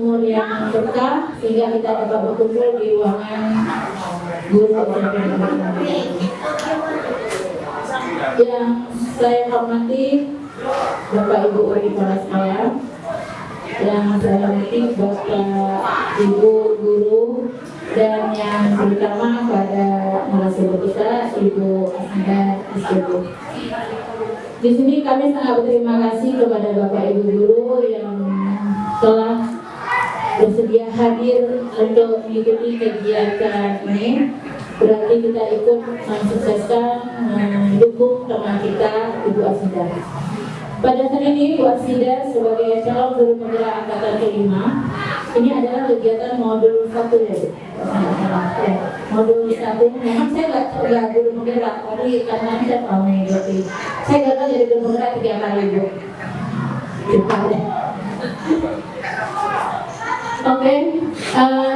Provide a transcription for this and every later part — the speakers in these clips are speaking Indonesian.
umur yang berkah sehingga kita dapat berkumpul di ruangan guru yang saya hormati Bapak Ibu wali kepala sekolah, yang saya hormati Bapak Ibu guru, dan yang terutama pada narasumber kita Ibu Asnida SPB. Di sini kami sangat berterima kasih kepada Bapak Ibu guru yang telah bersedia hadir untuk mengikuti kegiatan ini. Berarti kita ikut mensukseskan, mendukung teman kita Ibu Asnida. Pada saat ini Bu Asnida sebagai calon guru penggerak angkatan kelima, ini adalah kegiatan modul 1 ya. Modul 1 memang saya nggak guru penggerak, tapi karena saya mau mengikuti. Saya gagal jadi guru penggerak 3 kali Bu. Oke,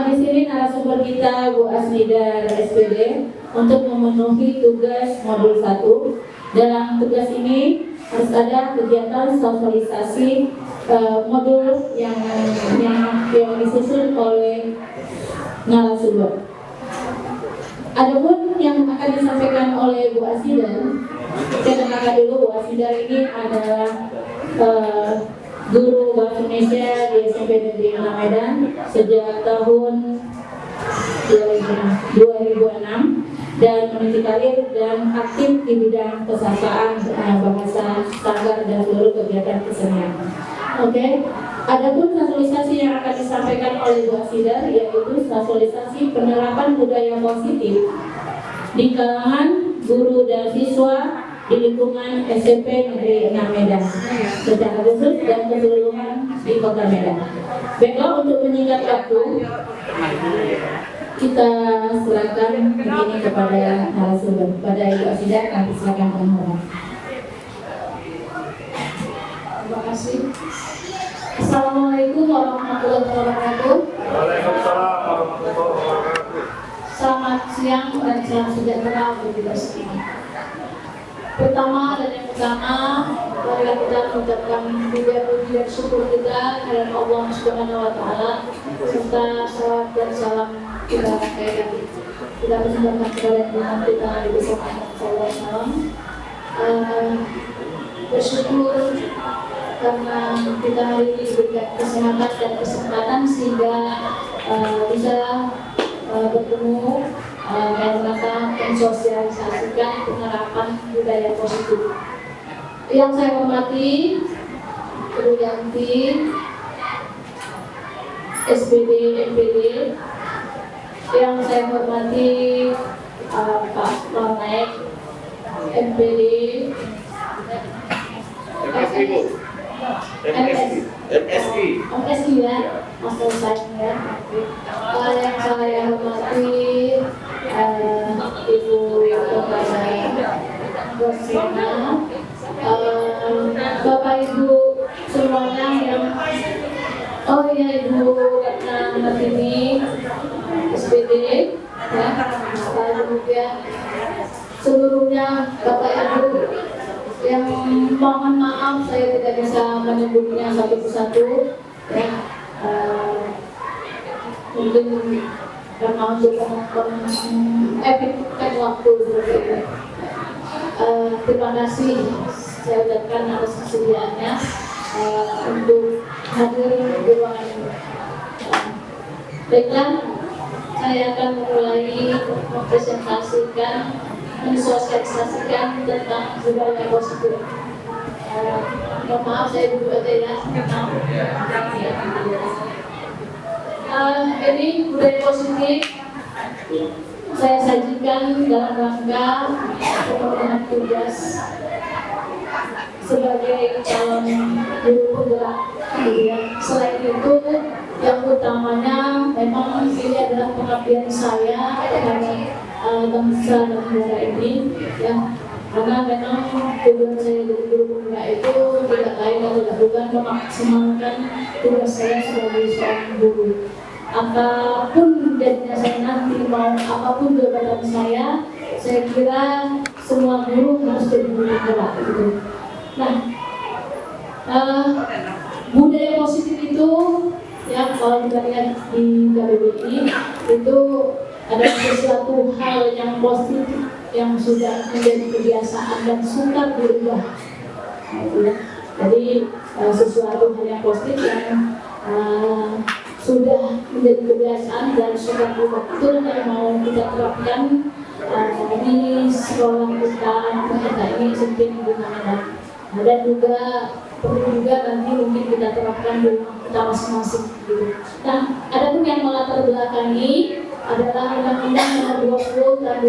di sini narasumber kita Bu Asnida SPD untuk memenuhi tugas modul 1. Dalam tugas ini harus ada kegiatan sosialisasi modul yang disusun oleh narasumber. Adapun yang akan disampaikan oleh Bu Asnida, saya kenalkan dulu Bu Asnida ini adalah guru bahasa Indonesia di SMP Negeri 6 Medan sejak tahun 2006 dan meniti karir dan aktif di bidang kesastraan bahasa sanggar dan seluruh kegiatan kesenian. Oke. Adapun sosialisasi yang akan disampaikan oleh Bu Asnida yaitu sosialisasi penerapan budaya positif di kalangan guru dan siswa di lingkungan SMP Negeri 6 Medan secara khusus dan keseluruhan di Kota Medan. Baiklah, untuk menyingkat waktu, kita serahkan ini kepada narasumber. Pada Ibu Asnida, kami silakan penghormatan. Terima kasih. Assalamualaikum warahmatullahi wabarakatuh. Waalaikumsalam warahmatullahi wabarakatuh. Selamat siang dan salam sejahtera bagi kita semua. Pertama dan yang utama, marilah kita mengucapkan puji dan syukur kita kepada Allah Subhanahu wa Ta'ala, serta salawat dan salam kita rangkaikan kita persembahkan kepada Tuhan kita Nabi Muhammad SAW. Bersyukur karena kita hari ini diberikan kesehatan dan kesempatan sehingga bisa bertemu dalam rangka mensosialisasikan penerapan budaya positif. Yang saya hormati Ibu Yanti SPD MPD, yang saya hormati Pak Marnaik MPD MSI ya, Master Science ya. Yang saya hormati Ibu Rosina, Bapak Ibu semuanya yang Ibu Ratna Martini SPD ya, kemudian seluruhnya Bapak Ibu yang mohon maaf saya tidak bisa menyebutnya satu persatu ya, mungkin karena untuk efektifkan waktu seperti itu. Terima kasih saya ucapkan atas kesediaannya untuk hadir di ruangan ini. Baiklah, saya akan mulai mempresentasikan, mensosialisasikan tentang budaya positif. Mohon maaf saya duduk aja ya. Ini budaya positif saya sajikan dalam rangka pemenuhan tugas sebagai calon guru penggerak. Selain itu, yang utamanya memang ini adalah pengabdian saya terhadap bangsa dan negara ini, ya, karena memang tujuan saya jadi guru penggerak itu tidak lain dan tidak bukan memaksimalkan tugas saya sebagai seorang guru. Apapun jadinya saya nanti, mau apapun jabatan saya kira semua guru harus jadi guru penggerak gitu. Nah, budaya positif itu ya kalau kita lihat di KBBI itu ada sesuatu hal yang positif yang sudah menjadi kebiasaan dan sukar dirubah. Jadi sesuatu hal yang positif yang sudah menjadi kebiasaan dan sukar dirubah itu yang mau kita terapkan di sekolah kita ini seperti di mana. Dan juga perlu juga nanti mungkin kita terapkan di rumah kita masing-masing gitu. Nah, ada pun yang melatar belakangi adalah Undang-Undang Nomor 20 Tahun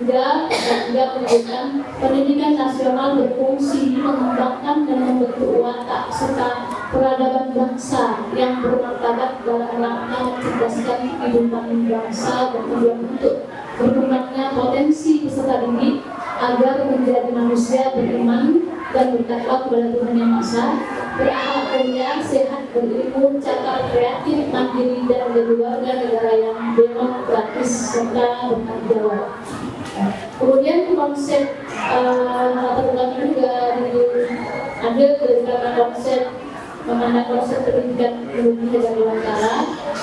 2003 Pasal 3 menyebutkan pendidikan nasional berfungsi mengembangkan dan membentuk watak serta peradaban bangsa yang bermartabat dalam rangka mencerdaskan kehidupan bangsa dan tujuan untuk berkembangnya potensi peserta didik agar menjadi manusia beriman dan bertakwa kepada Tuhan Yang Maha Esa, berakhlak mulia, sehat, berilmu, cakap, kreatif, mandiri, dan menjadi warga negara yang demokratis serta bertanggung jawab. Kemudian konsep latar belakang juga diambil dari kata konsep memandang konsep pendidikan Indonesia dari Dewantara,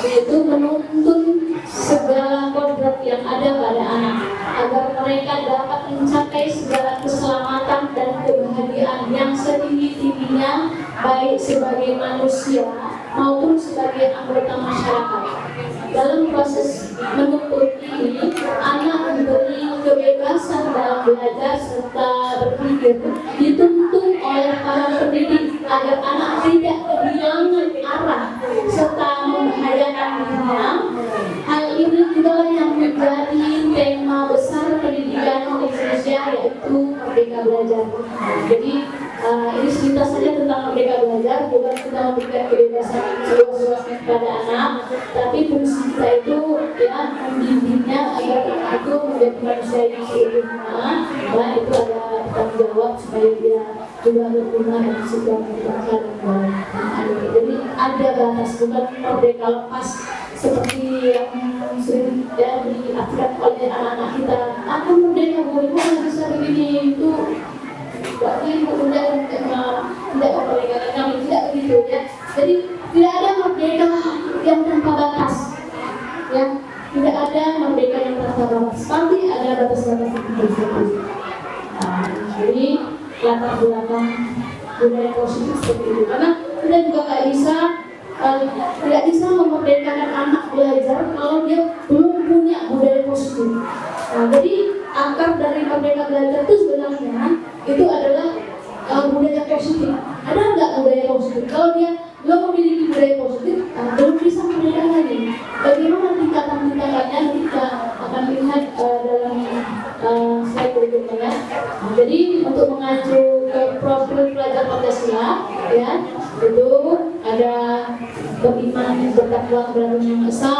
yaitu menuntun segala kodrat yang ada pada anak agar mereka dapat mencapai segala keselamatan dan kebahagiaan yang setinggi-tingginya baik sebagai manusia maupun sebagai anggota masyarakat. Dalam proses menuntut ini, anak diberi kebebasan dalam belajar serta berpikir, dituntun oleh para pendidik agar anak tidak kehilangan arah serta membahayakan dirinya. Hal ini juga yang menjadi tema besar pendidikan Indonesia, yaitu Merdeka Belajar. Jadi ini sekitar saja tentang Merdeka Belajar, bukan kita memberikan kebebasan seluas-luasnya kepada anak, tapi fungsi kita itu ya mendidiknya agar anak itu menjadi manusia yang seutuhnya. Nah, itu ada tanggung jawab supaya dia juga berguna dan sudah berbangsa dan bernegara. Jadi ada batas, bukan merdeka lepas seperti yang sering ya diartikan oleh anak-anak kita. Aku merdeka boleh bisa begini itu. Berarti kemudian tidak memerdekakan kami, tidak begitu ya. Jadi tidak ada merdeka yang tanpa batas, ya. Tidak ada merdeka yang tanpa batas. Pasti ada batas-batas tertentu. Jadi latar belakang budaya positif seperti itu. Karena kita juga tidak bisa memerdekakan anak belajar kalau dia belum punya budaya positif. Jadi akar dari Merdeka Belajar itu sebenarnya itu adalah budaya positif. Ada nggak budaya positif? Kalau dia belum memiliki budaya positif, belum bisa merdeka lagi. Bagaimana tingkatan-tingkatannya kita akan lihat dalam slide berikutnya. Jadi untuk mengacu ke profil pelajar Pancasila, ya, itu ada beriman, bertakwa kepada Tuhan Yang Maha Esa,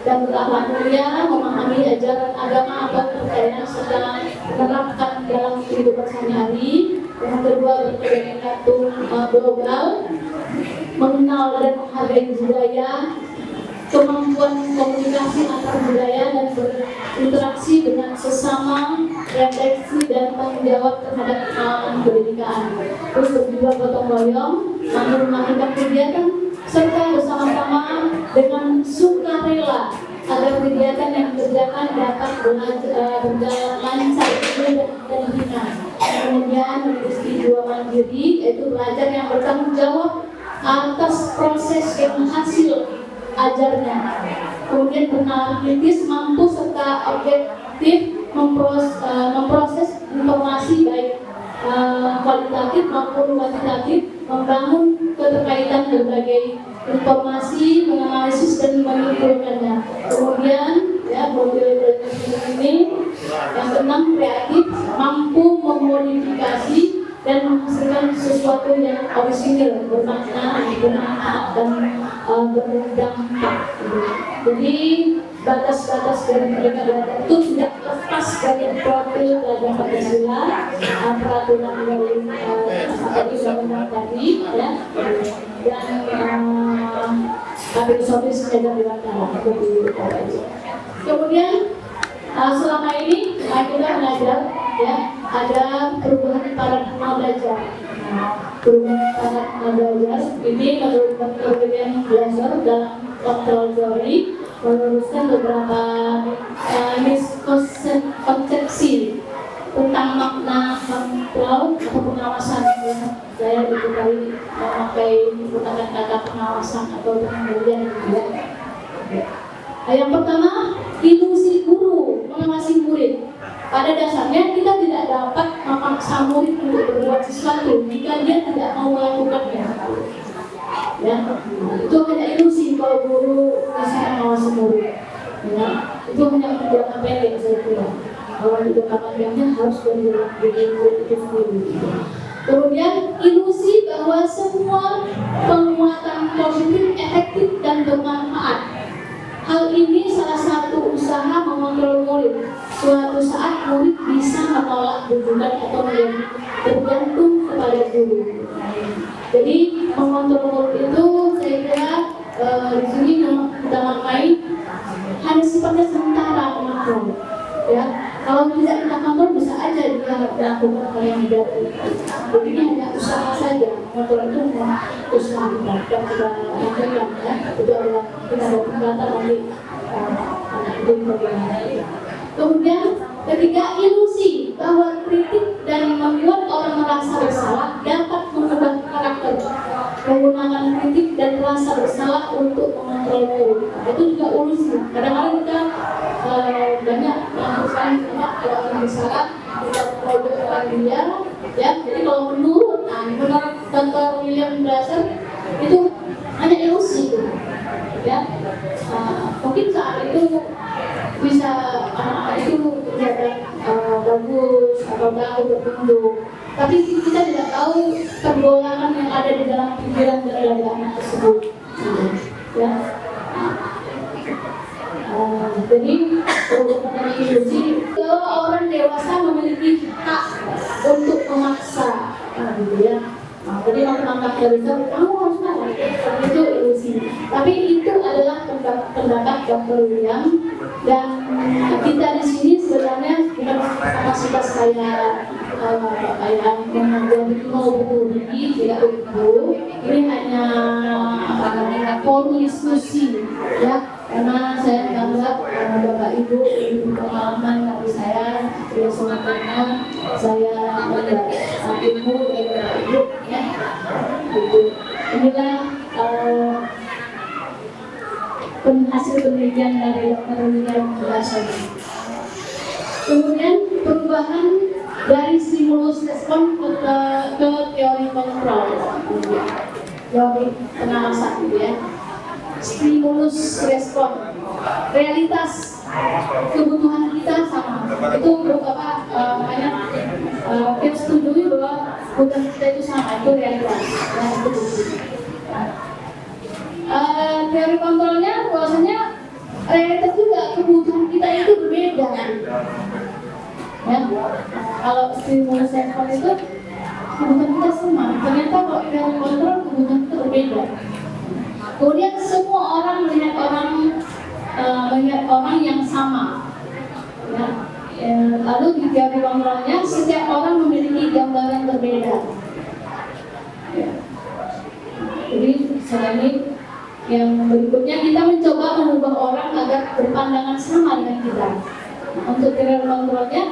dan berakhlak mulia, memahami ajaran agama atau kepercayaan serta menerapkan dalam kehidupan sehari-hari. Yang kedua, berkegiatan global, mengenal dan menghargai budaya, kemampuan komunikasi antar budaya dan berinteraksi dengan sesama, refleksi dan tanggung jawab terhadap pengalaman pendidikan. Terus kedua, gotong royong, melakukan kegiatan serta bersama-sama dengan sukarela agar kegiatan yang dikerjakan dapat berjalan lancar dan ringan. Kemudian memiliki jiwa mandiri, yaitu belajar yang bertanggung jawab atas proses yang hasil ajarnya. Kemudian bernalar kritis, mampu serta objektif memproses informasi baik kualitatif maupun kuantitatif, membangun keterkaitan berbagai informasi, menganalisis dan menyimpulkannya. Kemudian ya model ini yang keenam, kreatif, mampu memodifikasi dan menghasilkan sesuatu yang orisinil, bermakna, bermanfaat dan berdampak. Jadi batas-batas dari Merdeka Belajar itu tidak lepas dari profil pelajar Pancasila, peraturan dari undang-undang tadi, ya, dan filosofis pelajar Dewantara. Kemudian selama ini kita belajar ya ada perubahan paradigma belajar. Perubahan paradigma belajar ini menurut Dr. William Glasser dalam Control Theory meluruskan beberapa miskonsepsi tentang makna kontrol atau pengawasan. Saya itu kali memakai menggunakan kata pengawasan atau pengendalian gitu ya. Yang pertama, ilusi guru mengawasi murid. Pada dasarnya kita tidak dapat memaksa murid untuk berbuat sesuatu jika dia tidak mau melakukannya. Ya, itu hanya ilusi kalau guru bisa mengawasi murid. Ya, itu hanya untuk jangka pendek saya kira. Kalau di jangka panjangnya harus berjalan dengan murid itu sendiri. Kemudian ilusi bahwa semua penguatan positif efektif dan bermanfaat. Hal ini salah satu usaha mengontrol murid. Suatu saat murid bisa menolak rujukan atau menjadi bergantung kepada guru. Jadi mengontrol murid itu saya kira di sini kita makai hanya sifatnya sementara mengontrol. Ya, kalau tidak kita kontrol bisa aja dia melakukan hal yang tidak. Jadi ini hanya usaha saja. Kontrol itu usaha kita dan kita lakukan ya. Itu adalah kita ada pembatas nanti itu bagaimana. Kemudian ketiga, ilusi bahwa kritik dan membuat orang merasa bersalah dapat mengubah karakter. Menggunakan kritik dan rasa bersalah untuk mengontrol murid. Itu juga ilusi. Kadang-kadang kita banyak melakukan kalau orang bersalah kita memojokkan dia, ya. Jadi kalau menurut Dr. William Glasser itu hanya ilusi, ya. Mungkin saat itu bisa anak-anak itu kelihatan bagus atau bagus bertumbuh, tapi kita tidak tahu pergolakan yang ada di dalam pikiran dari anak tersebut, ya. Jadi perubahan ilusi bahwa orang dewasa memiliki hak untuk memaksa, gitu ya. Jadi mengangkat dari itu, kamu harus marah, itu ilusi. Tapi itu adalah pendapat Dr. William, dan kita di sini sebenarnya bukan kapasitas saya mengajar mau buku tidak begitu. Ini hanya forum diskusi, ya. Karena saya menganggap Bapak Ibu pengalaman dari saya semuanya saya mendapat ilmu dari Bapak Ibu, ya. Inilah hasil penelitian dari Dr. William Glasser. Kemudian perubahan dari stimulus respon ke teori kontrol, teori pengawasan, gitu ya. Stimulus respon, realitas kebutuhan kita sama. Itu beberapa banyak kita setuju bahwa kebutuhan kita itu sama, itu realitas. Ya, itu teori kontrolnya bahwasanya realitas juga kebutuhan kita itu berbeda. Ya, kalau stimulus respon itu kebutuhan kita sama. Ternyata kalau teori kontrol kebutuhan kita berbeda. Kemudian semua orang melihat orang yang sama. Ya. Lalu di teori kontrolnya setiap orang memiliki gambaran berbeda. Ya. Jadi selanjutnya yang berikutnya kita mencoba mengubah orang agar berpandangan sama dengan kita. Untuk teori kontrolnya,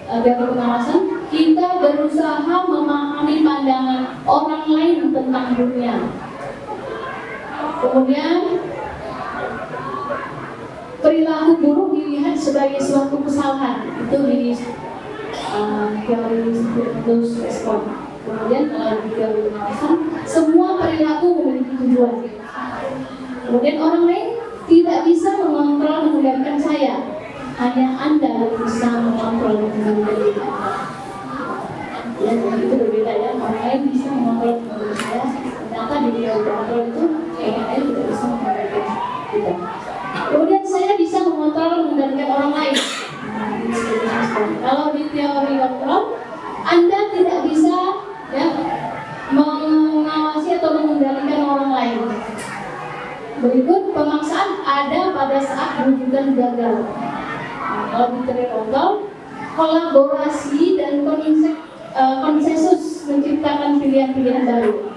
teori pengawasan, kita berusaha memahami pandangan orang lain tentang dunia. Kemudian perilaku buruk dilihat sebagai suatu kesalahan, itu di teori stimulus respon. Kemudian di teori pengawasan, semua perilaku memiliki tujuan. Kemudian orang lain tidak bisa mengontrol mengendalikan saya, hanya Anda yang bisa mengontrol mengendalikan saya. Ya, itu berbeda ya. Orang lain bisa mengontrol mengendalikan saya, ternyata di teori kontrol itu orang lain tidak bisa mengendalikan kita. Kemudian saya bisa mengontrol mengendalikan orang lain. Kalau di teori kontrol, Anda tidak bisa ya mengawasi atau mengendalikan orang lain. Berikut pemaksaan ada pada saat rujukan gagal. Kalau di teori kontrol, kolaborasi dan konsensus menciptakan pilihan-pilihan baru.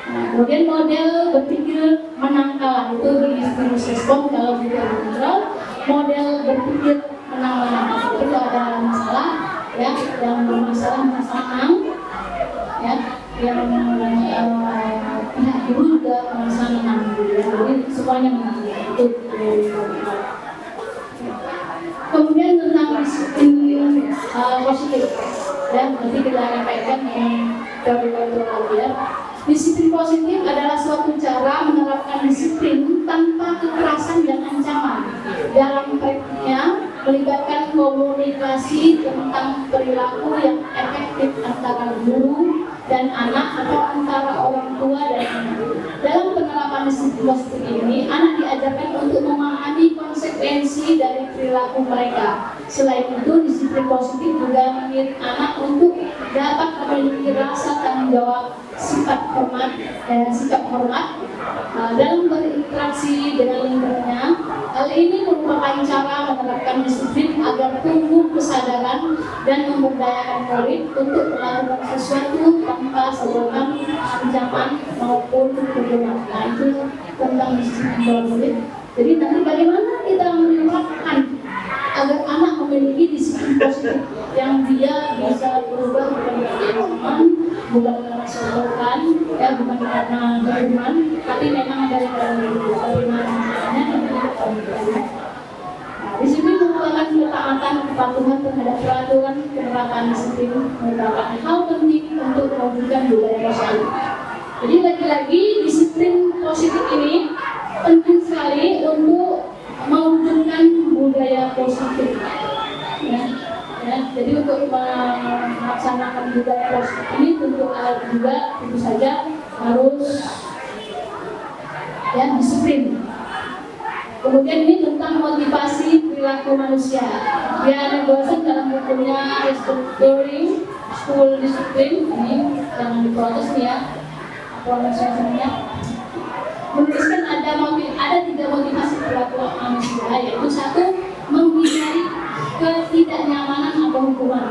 Nah, kemudian model berpikir menang kalah itu di stimulus respon kalau juga netral. Model berpikir menang kalah itu ada masalah ya, yang bermasalah merasa menang ya, yang pihak guru juga merasa menang ya, jadi semuanya menang itu. Kemudian tentang disiplin positif dan nanti kita akan kaitkan dengan teori ya. Disiplin positif adalah suatu cara menerapkan disiplin tanpa kekerasan dan ancaman. Dalam praktiknya melibatkan komunikasi tentang perilaku yang efektif antara guru dan anak atau antara orang tua dan anak. Dalam penerapan disiplin positif ini, anak diajarkan untuk memahami konsekuensi dari perilaku mereka. Selain itu, disiplin positif juga mendidik anak untuk dapat memiliki rasa tanggung jawab, sikap hormat dalam berinteraksi dengan lingkungannya. Hal ini merupakan cara menerapkan disiplin agar tumbuh kesadaran dan memberdayakan murid untuk melakukan sesuatu tanpa sebabkan ancaman maupun hukuman. Nah, itu tentang disiplin positif. Jadi nanti bagaimana kita menerapkan agar anak memiliki disiplin positif yang dia bisa berubah bukan karena ancaman, bukan karena sodokan, ya bukan karena hukuman, tapi memang dari disiplin merupakan ketaatan kepatuhan terhadap peraturan. Penerapan disiplin merupakan hal penting untuk mewujudkan budaya positif. Jadi lagi-lagi disiplin positif ini penting sekali untuk mewujudkan budaya positif. Ya. Jadi untuk melaksanakan budaya positif ini tentu saja harus ya disiplin. Kemudian ini tentang motivasi perilaku manusia. Diana Gosen dalam bukunya Restructuring School Discipline, ini jangan diprotes ya pronunciation-nya, menuliskan ada 3 motivasi perilaku manusia, yaitu 1, menghindari ketidaknyamanan atau hukuman.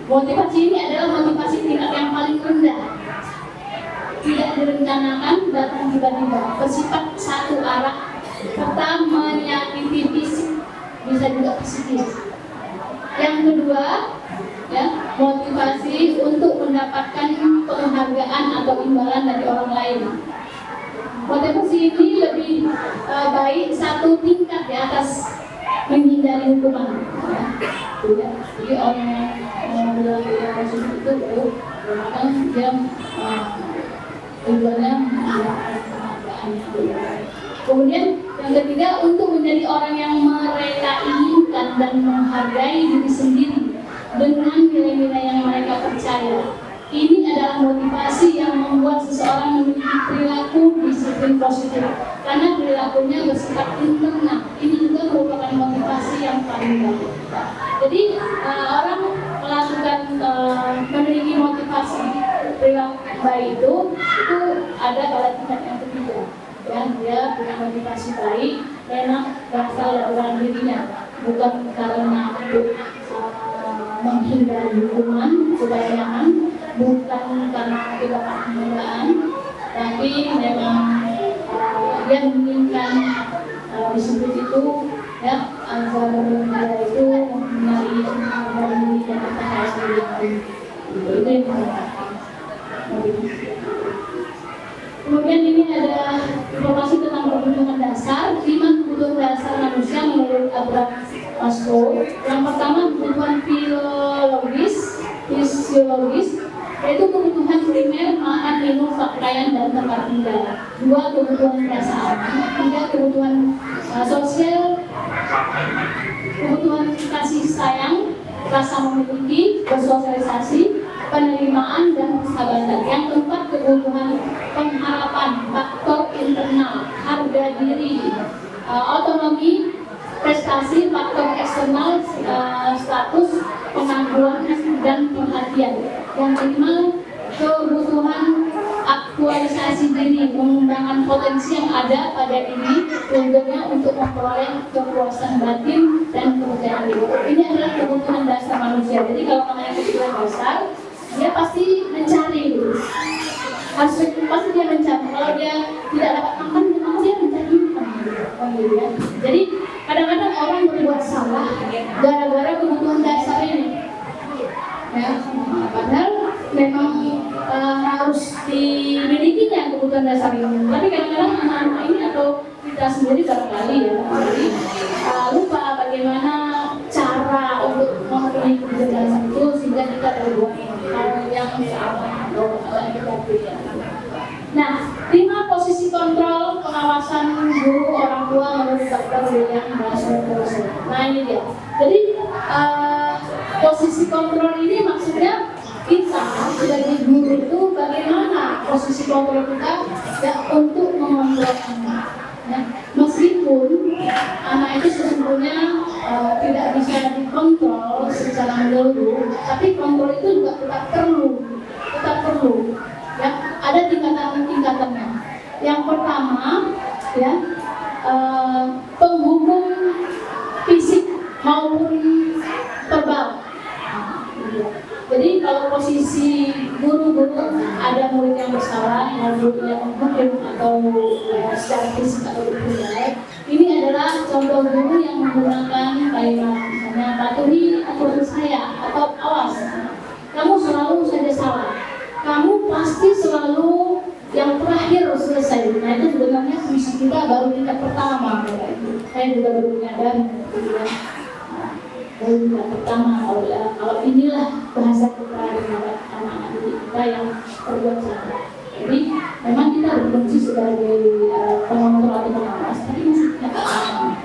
Motivasi ini adalah motivasi tingkat yang paling rendah, tidak direncanakan, datang tiba-tiba, bersifat satu arah, serta menyakiti fisik, bisa juga psikis. Yang kedua, ya, motivasi untuk mendapatkan penghargaan atau imbalan dari orang lain. Motivasi ini lebih baik 1 tingkat di atas menghindari hukuman. Ya. Jadi orang yang bilang positif itu kan dia tujuannya mendapatkan penghargaan. Kemudian yang ketiga, untuk menjadi orang yang mereka inginkan dan menghargai diri sendiri dengan nilai-nilai yang mereka percaya. Ini adalah motivasi yang membuat seseorang memiliki perilaku disiplin positif, karena perilakunya bersifat internal. Ini juga merupakan motivasi yang paling baik. Jadi orang melakukan memiliki motivasi perilaku baik itu ada pada tingkat yang ketiga. Ya, dia punya motivasi baik, enak berasal dari dalam dirinya, bukan karena menghindari hukuman supaya nyaman, bukan karena tidak penghargaan, tapi memang dia menginginkan disiplin itu ya agar dia itu mempunyai diri dan percaya diri. Itu yang kemudian ini ada informasi tentang kebutuhan dasar. 5 kebutuhan dasar manusia menurut Abraham Maslow. Yang pertama kebutuhan fisiologis, yaitu kebutuhan primer makan, minum, pakaian, dan tempat tinggal. 2 kebutuhan dasar. 3 kebutuhan sosial, kebutuhan kasih sayang, rasa memiliki, bersosialisasi, penerimaan, dan persahabatan. Yang keempat kebutuhan pengharapan, faktor internal, harga diri, otonomi, prestasi, faktor eksternal, status, pengakuan, dan perhatian. Yang kelima kebutuhan mengaktualisasi diri, mengembangkan potensi yang ada pada diri, tujuannya untuk memperoleh kepuasan batin dan kepercayaan diri. Ini adalah kebutuhan dasar manusia. Jadi kalau namanya kebutuhan dasar, dia pasti mencari dulu. Pasti dia mencari. Kalau dia tidak dapat makan, dia mencari makan. Ya. Jadi kadang-kadang orang berbuat salah gara-gara kebutuhan dasar ini. Ya, padahal memang harus dimilikinya kebutuhan dasar ini. Tapi kadang-kadang anak-anak ini atau kita sendiri barangkali ya, jadi lupa bagaimana cara untuk memenuhi kebutuhan dasar itu sehingga kita berbuat hal yang salah atau negatif. Nah, 5 posisi kontrol pengawasan guru orang tua menurut Dr. William Braswell. Nah ini dia. Jadi posisi kontrol ini maksudnya kita sebagai guru itu bagaimana posisi kontrol kita ya untuk mengontrol anak. Ya, meskipun anak itu sesungguhnya tidak bisa dikontrol secara menyeluruh, tapi kontrol itu juga tetap perlu. Ya, ada tingkatan-tingkatannya. Yang pertama, ya, penghukum fisik maupun verbal. Jadi kalau posisi guru-guru ada murid yang bersalah, ada murid yang menghukum atau secara fisik atau budaya, ini adalah contoh guru yang menggunakan kalimat misalnya patuhi aturan saya atau awas, kamu selalu saja salah, kamu pasti selalu yang terakhir selesai. Nah itu sebenarnya misi kita baru tingkat pertama. Saya juga baru menyadari baru tingkat pertama kalau inilah bahasa kita terhadap anak-anak kita yang berbuat salah. Jadi memang kita berfungsi sebagai pengontrol atau pengawas, tapi masih tingkat pertama.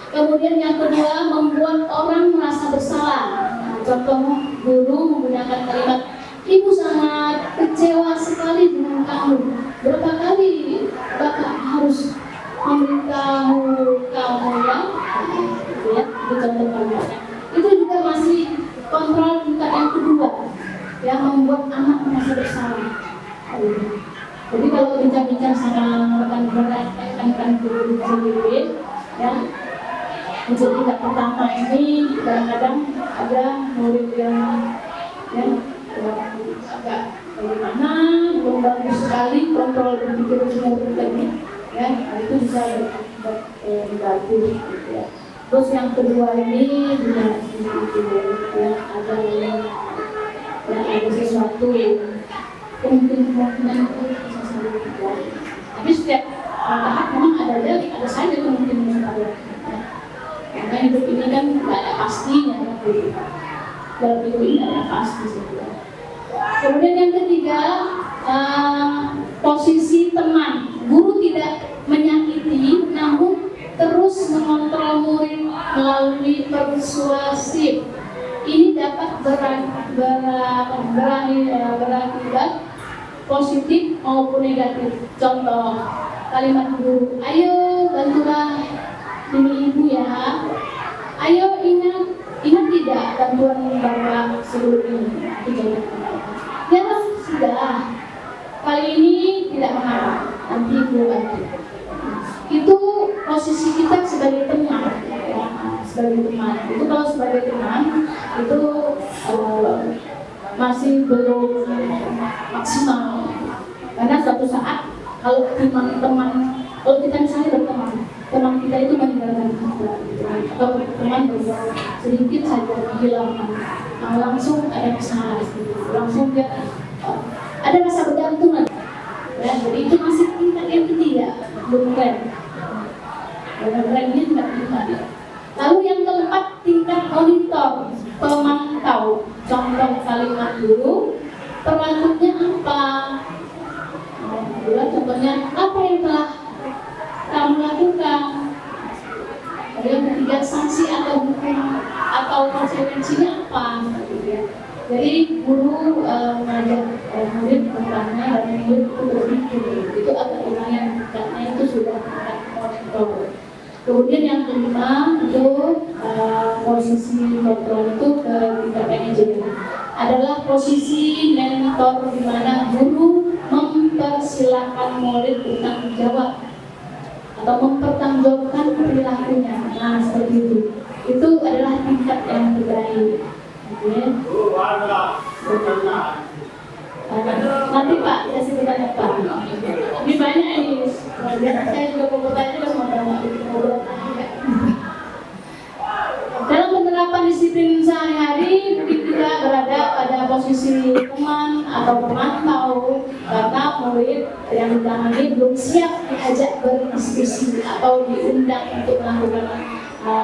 Kemudian yang kedua, membuat orang merasa bersalah. Nah, contoh guru menggunakan kalimat, ibu sangat kecewa sekali dengan kamu. Berapa kali Bapak harus memberitahu kamu ya? Itu contoh kalimatnya. Itu juga masih kontrol tingkat yang kedua, ya, membuat anak merasa bersalah. Jadi kalau bincang-bincang sama rekan-rekan guru sendiri, ya, untuk tingkat pertama ini kadang-kadang ada murid yang ya agak bagaimana belum bagus sekali kontrol berpikir semua tadi, ya itu bisa berganti. Ya. Terus yang kedua ini juga ya ada sesuatu kemungkinan itu bisa saling terjadi. Tapi setiap tahap memang ada saja kemungkinan sekali. Karena hidup ini kan tidak ada pastinya, dalam hidup ini ada pasti saja. Kemudian yang ketiga, posisi teman. Guru tidak menyakiti, namun terus mengontrol murid melalui persuasif. Ini dapat berakibat positif maupun negatif. Contoh kalimat guru, ayo bantulah ini ibu ya. Ayo ingat tidak bantuan Bapak sebelum ini. Ya sudah. Kali ini tidak mengapa. Nanti ibu bantu. Itu posisi kita sebagai teman, ya, sebagai teman. Itu kalau sebagai teman itu masih belum maksimal. Karena suatu saat kalau teman-teman, kalau kita misalnya berteman, teman kita itu meninggalkan kita, atau teman berbuat sedikit saja kehilangan, langsung ada kesalahan, langsung dia ada rasa bergantung. Ya, jadi itu masih tingkat yang ketiga, belum keren. Remnya tidak tingkat. Lalu yang keempat, tingkat monitor, pemantau. Contoh kalimat guru, perlakunya apa? Contohnya, apa yang telah kamu lakukan? Yang ketiga, sanksi atau hukum atau konsekuensinya apa? Jadi guru mengajak murid bertanya dan murid itu berpikir, itu agak lumayan karena itu sudah tingkat kontrol. Kemudian yang kelima itu posisi kontrol itu ke tingkat manajemen adalah posisi mentor di mana guru mempersilahkan murid bertanggung jawab atau mempertanggungjawabkan perilakunya. Nah, seperti itu. Itu adalah tingkat yang terbaik. Oke. Nanti Pak, kasih bertanya Pak. Ini banyak ini. Saya juga mau bertanya juga mau bertanya. Dalam penerapan disiplin sehari-hari, kita berada pada posisi teman atau pemantau karena murid yang ditangani belum siap diajak berdiskusi atau diundang untuk melakukan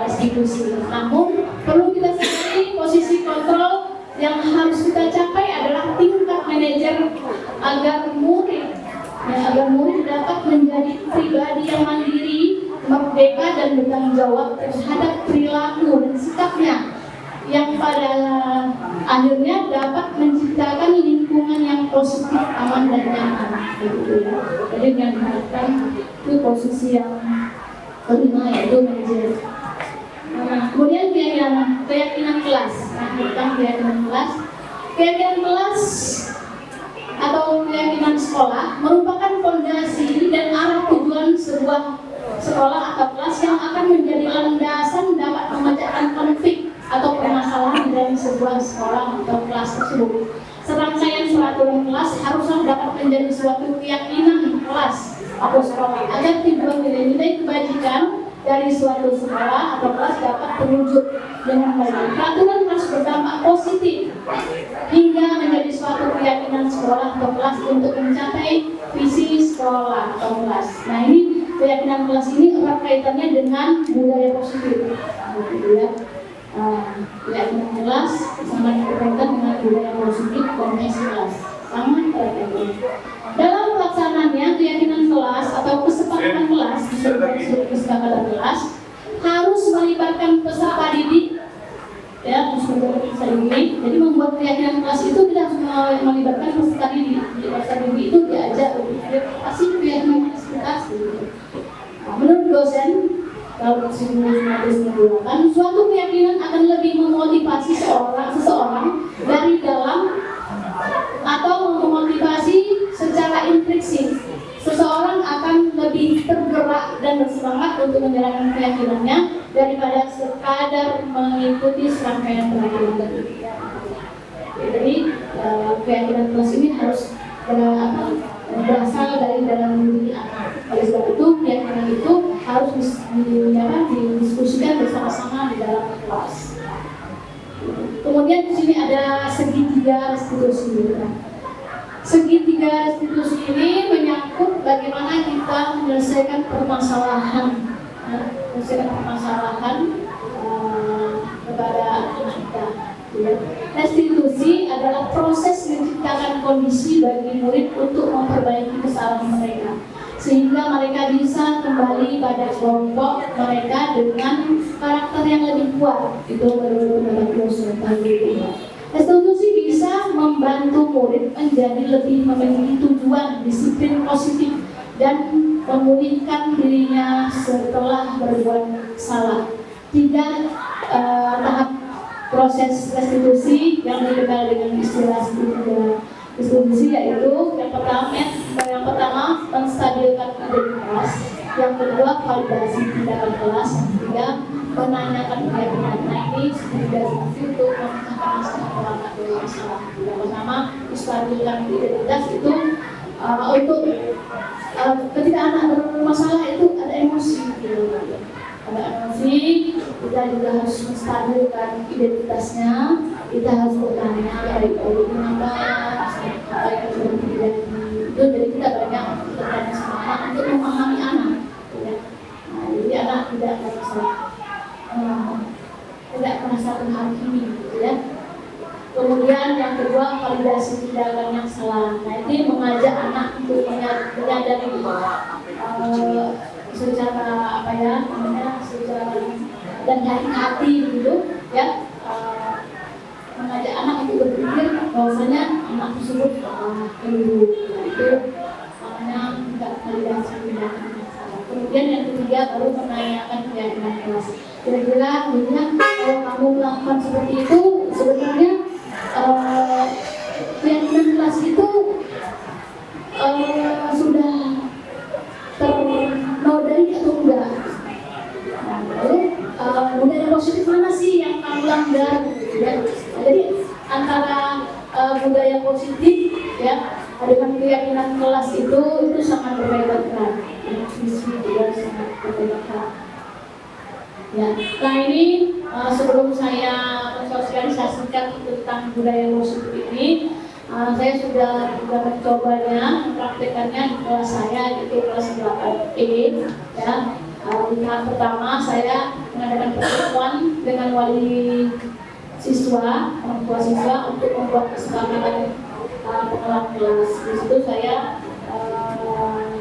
restitusi. Namun perlu kita sadari posisi kontrol yang harus kita capai adalah tingkat manajer agar murid dapat menjadi pribadi yang mandiri, merdeka dan bertanggung jawab terhadap perilaku dan sikapnya yang pada akhirnya dapat menciptakan lingkungan yang positif, aman dan nyaman. Jadi yang diharapkan itu posisi yang kelima, yaitu manajer. Kemudian keyakinan kelas. Keyakinan kelas atau keyakinan sekolah merupakan fondasi dan arah tujuan sebuah sekolah atau kelas yang akan menjadi landasan dapat memecahkan konflik atau permasalahan dalam sebuah sekolah atau kelas tersebut. Serangkaian peraturan kelas haruslah dapat menjadi suatu keyakinan kelas atau sekolah agar tujuan nilai-nilai kebajikan dari suatu sekolah atau kelas dapat terwujud dengan baik. Peraturan harus berdampak positif hingga menjadi suatu keyakinan sekolah atau kelas untuk mencapai visi sekolah atau kelas. Nah, ini keyakinan kelas ini erat kaitannya dengan budaya positif. Keyakinan kelas sangat berkaitan dengan budaya positif dan misi kelas. Sangat berkaitan. Dalam pelaksanaannya, keyakinan kelas atau kesepakatan kelas, kesepakatan kelas harus melibatkan peserta didik, ya, peserta didik. Jadi membuat keyakinan kelas itu tidak harus melibatkan peserta didik. Peserta didik itu diajak pasti keyakinan ekspektasi. Menurut dosen tahun 1998, suatu keyakinan akan lebih memotivasi seseorang dari dalam atau memotivasi secara intrinsik. Seseorang akan lebih tergerak dan bersemangat untuk menjalankan keyakinannya daripada sekadar mengikuti serangkaian peraturan tadi. Jadi keyakinan kelas ini harus berasal dari dalam diri anak. Oleh sebab itu keyakinan itu harus didiskusikan bersama-sama di dalam kelas. Kemudian di sini ada segitiga restitusi. Segitiga restitusi ini menyangkut bagaimana kita menyelesaikan permasalahan, kepada anak kita. Restitusi adalah proses menciptakan kondisi bagi murid untuk memperbaiki kesalahan mereka, sehingga mereka bisa kembali pada kelompok mereka dengan karakter yang lebih kuat. Itu menurut dosen. Restitusi bisa membantu murid menjadi lebih memiliki tujuan, disiplin positif, dan memulihkan dirinya setelah berbuat salah. 3 tahap proses restitusi yang dikenal dengan istilah restitusi, yaitu yang pertama menstabilkan identitas, yang kedua validasi tindakan kelas, yang ketiga menanyakan keyakinan. Nah, ini sudah untuk memecahkan masalah dari masalah. Yang pertama menstabilkan identitas itu untuk ketika anak bermasalah itu ada emosi, ada emosi, kita juga harus menstabilkan identitasnya. Kita harus bertanya baik-baik kenapa apa yang terjadi itu. Jadi kita banyak bertanya sama anak untuk memahami anak, ya. Nah, jadi anak tidak merasa terhakimi, gitu ya. Kemudian yang kedua validasi tindakan yang salah. Nah, ini mengajak anak untuk menyadari secara secara dan hati-hati gitu, ya. Mengajak anak untuk berpikir bahwasanya anak tersebut keliru. Itu namanya tidak validasi tindakan yang salah. Kemudian yang ketiga baru menanyakan keyakinan kelas. Kira-kira kalau kamu melakukan seperti itu, sebenarnya keyakinan kelas itu sudah ternodai atau enggak. Nah, lalu budaya positif mana sih yang kamu langgar? Ya. Jadi antara budaya positif ya dengan keyakinan kelas itu sangat berbeda kan. Visi juga sangat berbeda. Ya, nah ini sebelum saya mensosialisasikan tentang budaya positif ini, saya sudah juga mencobanya, mempraktekannya di kelas saya, yaitu kelas 8E. Ya, di tahap pertama saya mengadakan pertemuan dengan wali siswa, orang tua siswa untuk membuat kesepakatan pengelola kelas. Di situ saya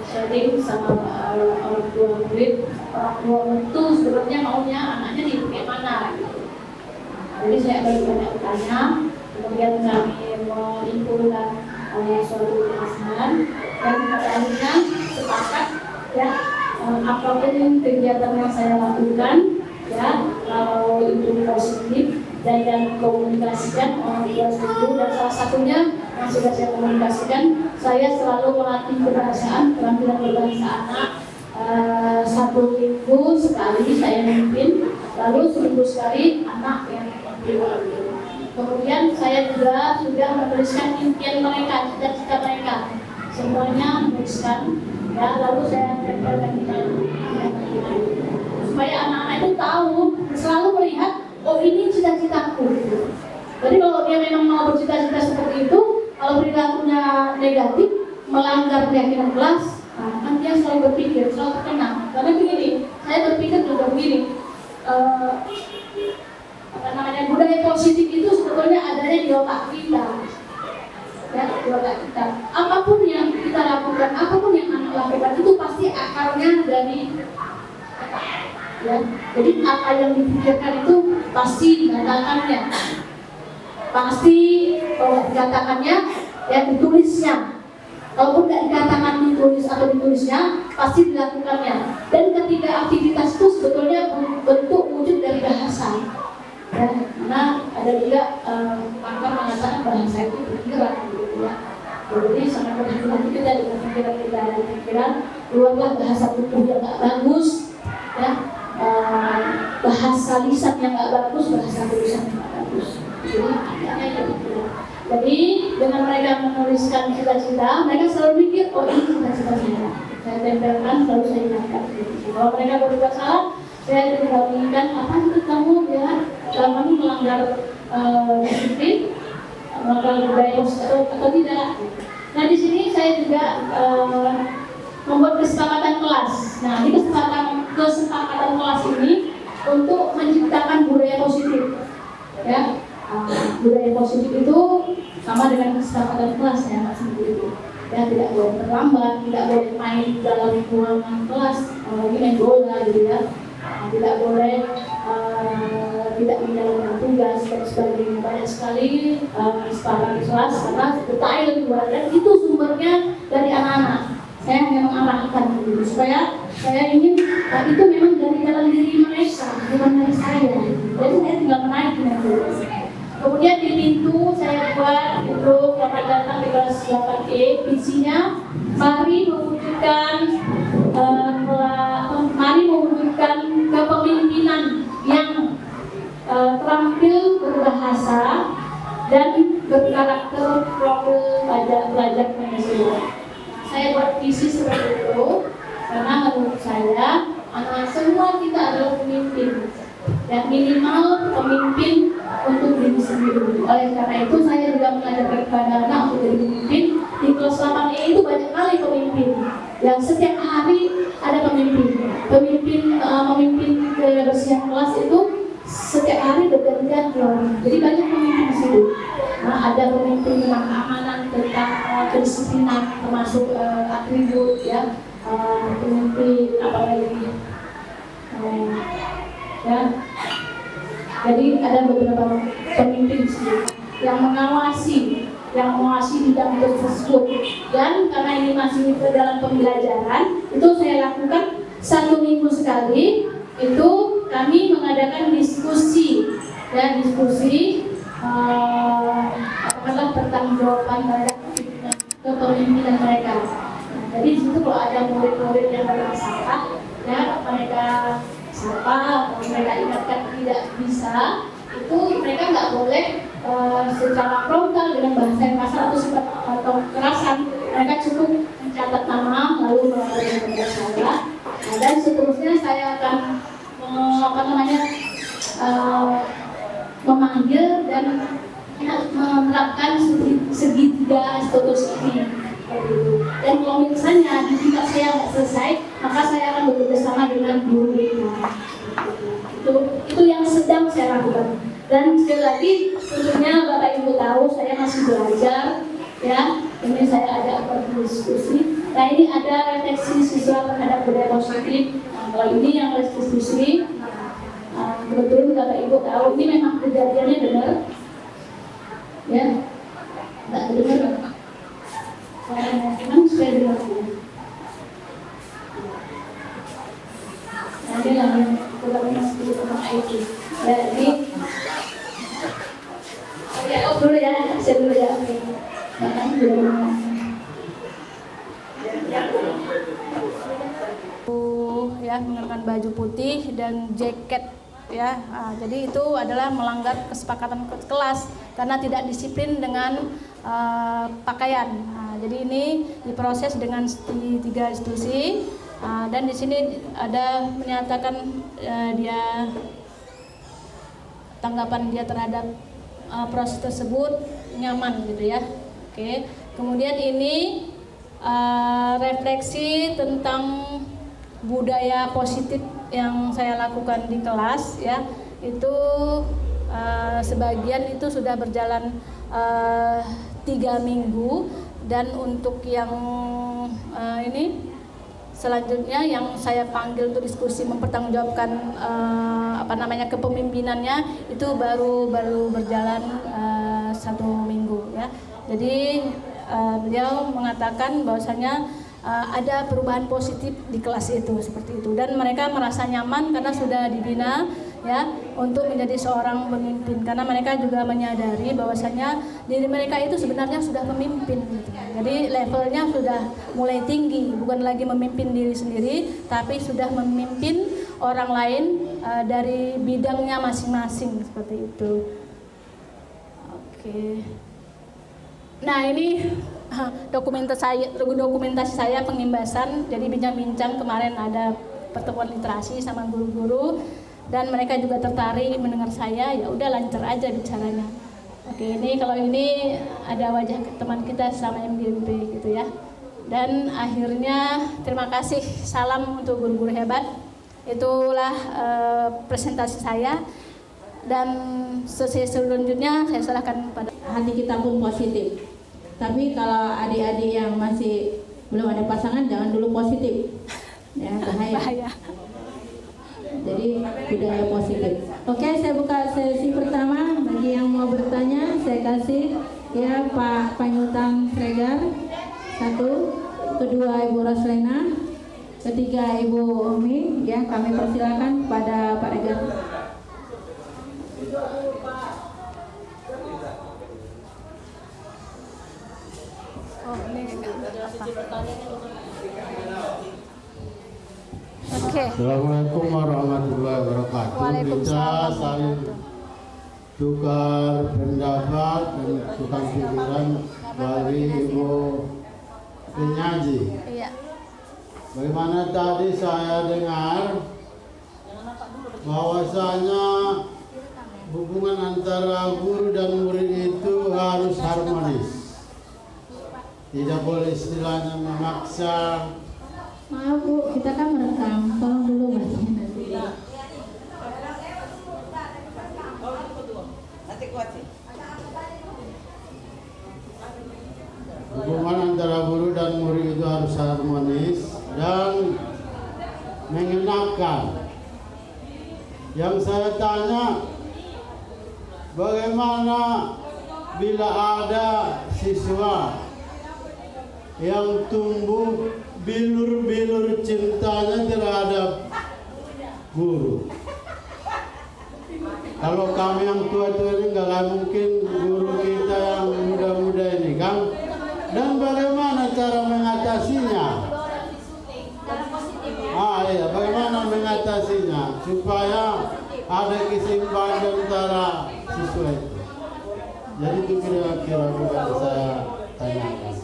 sharing sama orang tua murid, orang tua itu sebenarnya maunya anaknya di kayak mana gitu. Jadi saya banyak tanya, kemudian kami menyimpulkan suatu bahasan dan pada akhirnya sepakat ya apapun kegiatan yang saya lakukan ya kalau itu positif dan komunikasikan orang tua setuju, dan salah satunya yang sudah saya komunikasikan, saya selalu melatih kebahasaan, keterampilan berbahasa anak. 1 minggu sekali saya memimpin, lalu seminggu sekali anak yang memimpin. Kemudian saya juga sudah menuliskan impian mereka, cita-cita mereka, semuanya menuliskan ya, lalu saya tempelkan di supaya anak-anak itu tahu, selalu melihat oh ini cita-citaku. Jadi kalau dia memang mau bercita-cita seperti itu, kalau perilakunya negatif, melanggar keyakinan kelas, kan dia selalu berpikir, selalu tenang. Karena begini, saya berpikir juga begini, budaya positif itu sebetulnya adanya di otak kita. Ya, di otak kita. Apapun yang kita lakukan, apapun yang anak lakukan itu pasti akarnya dari otak. Ya, jadi apa yang dipikirkan itu pasti dikatakannya, pasti dikatakannya ya ditulisnya. Kalaupun tidak dikatakan ditulis atau ditulisnya, pasti dilakukannya. Dan ketiga aktivitas itu sebetulnya bentuk wujud dari bahasa. Ya, karena ada juga pakar mengatakan bahasa itu pikiran, gitu ya. Jadi sangat berhati-hati kita dengan pikiran kita, dan pikiran keluarlah bahasa tubuh yang nggak bagus, ya. Bahasa lisan yang nggak bagus, bahasa tulisan yang nggak bagus. Jadi dengan mereka menuliskan cita-cita, mereka selalu pikir, oh ini cita-cita saya tempelkan, selalu saya ingatkan. Kalau mereka berbuat salah, saya tidak mengingatkan apa itu kamu ya, kamu melanggar disiplin, melanggar budaya atau tidak. Nah di sini saya juga membuat kesepakatan kelas. Nah di kesepakatan kelas ini untuk menciptakan budaya positif, ya. Budaya positif itu sama dengan kesepakatan kelas ya masih begitu. Ya tidak boleh terlambat, tidak boleh main dalam ruangan kelas, apalagi main bola gitu ya. Tidak boleh tidak menjalankan tugas dan sebagainya. Banyak sekali kesepakatan kelas karena detail luar, dan itu sumbernya dari anak-anak. Saya memang arahkan gitu, supaya saya ingin itu memang dari dalam diri mereka, bukan dari saya. Jadi saya tinggal menaiki nanti. Kemudian di pintu saya buat itu selamat datang di kelas 8E, visinya mari mewujudkan kepemimpinan yang terampil berbahasa dan berkarakter profil pelajar Pancasila. Saya buat visi seperti itu karena menurut saya semua kita adalah pemimpin. Dan minimal pemimpin untuk diri sendiri. Oleh karena itu saya juga mengajarkan kepada anak untuk jadi pemimpin. Di kelas 8E itu banyak kali pemimpin. Yang setiap hari ada pemimpin. Memimpin kebersihan kelas itu setiap hari berganti-ganti orang. Jadi banyak pemimpin di situ. Nah, ada pemimpin tentang keamanan, tentang kedisiplinan, termasuk atribut, ya. Pemimpin apa lagi? Ya, jadi ada beberapa pemimpin yang mengawasi bidang tersebut, dan karena ini masih dalam pembelajaran, itu saya lakukan 1 minggu sekali. Itu kami mengadakan diskusi, ya katakanlah pertanggungjawaban terhadap kepemimpinan mereka. Nah, jadi di situ kalau ada murid-murid yang bermasalah, ya mereka sapa atau mereka ingatkan tidak bisa, itu mereka nggak boleh secara frontal dengan bahasa yang kasar atau kekerasan. Mereka cukup mencatat nama lalu melaporkan kepada saya. Nah, dan seterusnya saya akan memanggil dan menerapkan segitiga status ini. Dan kalau misalnya di tingkat saya nggak selesai, maka saya akan bekerja sama dengan guru itu yang sedang saya lakukan. Dan sekali lagi, tentunya Bapak Ibu tahu saya masih belajar, ya. Ini saya ada berdiskusi. Nah, ini ada refleksi siswa terhadap budaya positif. Nah, kalau ini yang restitusi, kebetulan Bapak Ibu tahu ini memang kejadiannya benar, ya. Nggak dengar. Memang sudah dengar. Nah, ini yang kurang masih tentang IT. Ya, ini dulu ya, saya dulu ya. Oke. Ya, mengenakan baju putih dan jaket, ya. Jadi itu adalah melanggar kesepakatan kelas karena tidak disiplin dengan pakaian. Jadi ini diproses dengan 3 institusi, dan di sini ada menyatakan dia tanggapan dia terhadap proses tersebut nyaman gitu ya. Oke. Kemudian ini refleksi tentang budaya positif yang saya lakukan di kelas, ya. Itu sebagian itu sudah berjalan 3 minggu, dan untuk yang ini selanjutnya yang saya panggil untuk diskusi mempertanggungjawabkan kepemimpinannya itu baru berjalan 1 minggu, ya. Jadi beliau mengatakan bahwasanya ada perubahan positif di kelas itu seperti itu, dan mereka merasa nyaman karena sudah dibina, ya, untuk menjadi seorang pemimpin, karena mereka juga menyadari bahwasanya diri mereka itu sebenarnya sudah pemimpin gitu. Jadi levelnya sudah mulai tinggi, bukan lagi memimpin diri sendiri tapi sudah memimpin orang lain dari bidangnya masing-masing seperti itu. Oke. Nah, ini dokumentasi saya pengimbasan. Jadi bincang-bincang kemarin ada pertemuan literasi sama guru-guru, dan mereka juga tertarik mendengar saya. Ya udah, lancar aja bicaranya. Oke, ini kalau ini ada wajah teman kita selama MGMP gitu ya. Dan akhirnya terima kasih, salam untuk guru-guru hebat. Itulah presentasi saya, dan selanjutnya saya serahkan pada Hati kita pun positif. Tapi kalau adik-adik yang masih belum ada pasangan, jangan dulu positif, ya, bahaya. Jadi budaya positif. Oke, saya buka sesi pertama. Bagi yang mau bertanya, saya kasih ya Pak Panyutang Sregar 1, kedua Ibu Roslena, ketiga Ibu Umi. Ya, kami persilakan pada Pak Regar. Oke. Assalamualaikum warahmatullahi wabarakatuh. Kita saling tukar pendapat dan tukar pikiran dari Ibu penyaji. Iya. Bagaimana tadi saya dengar bahwasanya hubungan antara guru dan murid itu harus harmonis. Tidak boleh istilahnya memaksa. Maaf Bu, kita kan merekam, tolong dulu Mas. Hubungan antara guru dan murid itu harus harmonis dan mengenakan. Yang saya tanya, bagaimana bila ada siswa yang tumbuh bilur-bilur cintanya terhadap guru? Kalau kami yang tua-tua ini nggak mungkin guru kita yang muda-muda ini kan. Dan bagaimana Jadi itu kira-kira yang saya tanyakan.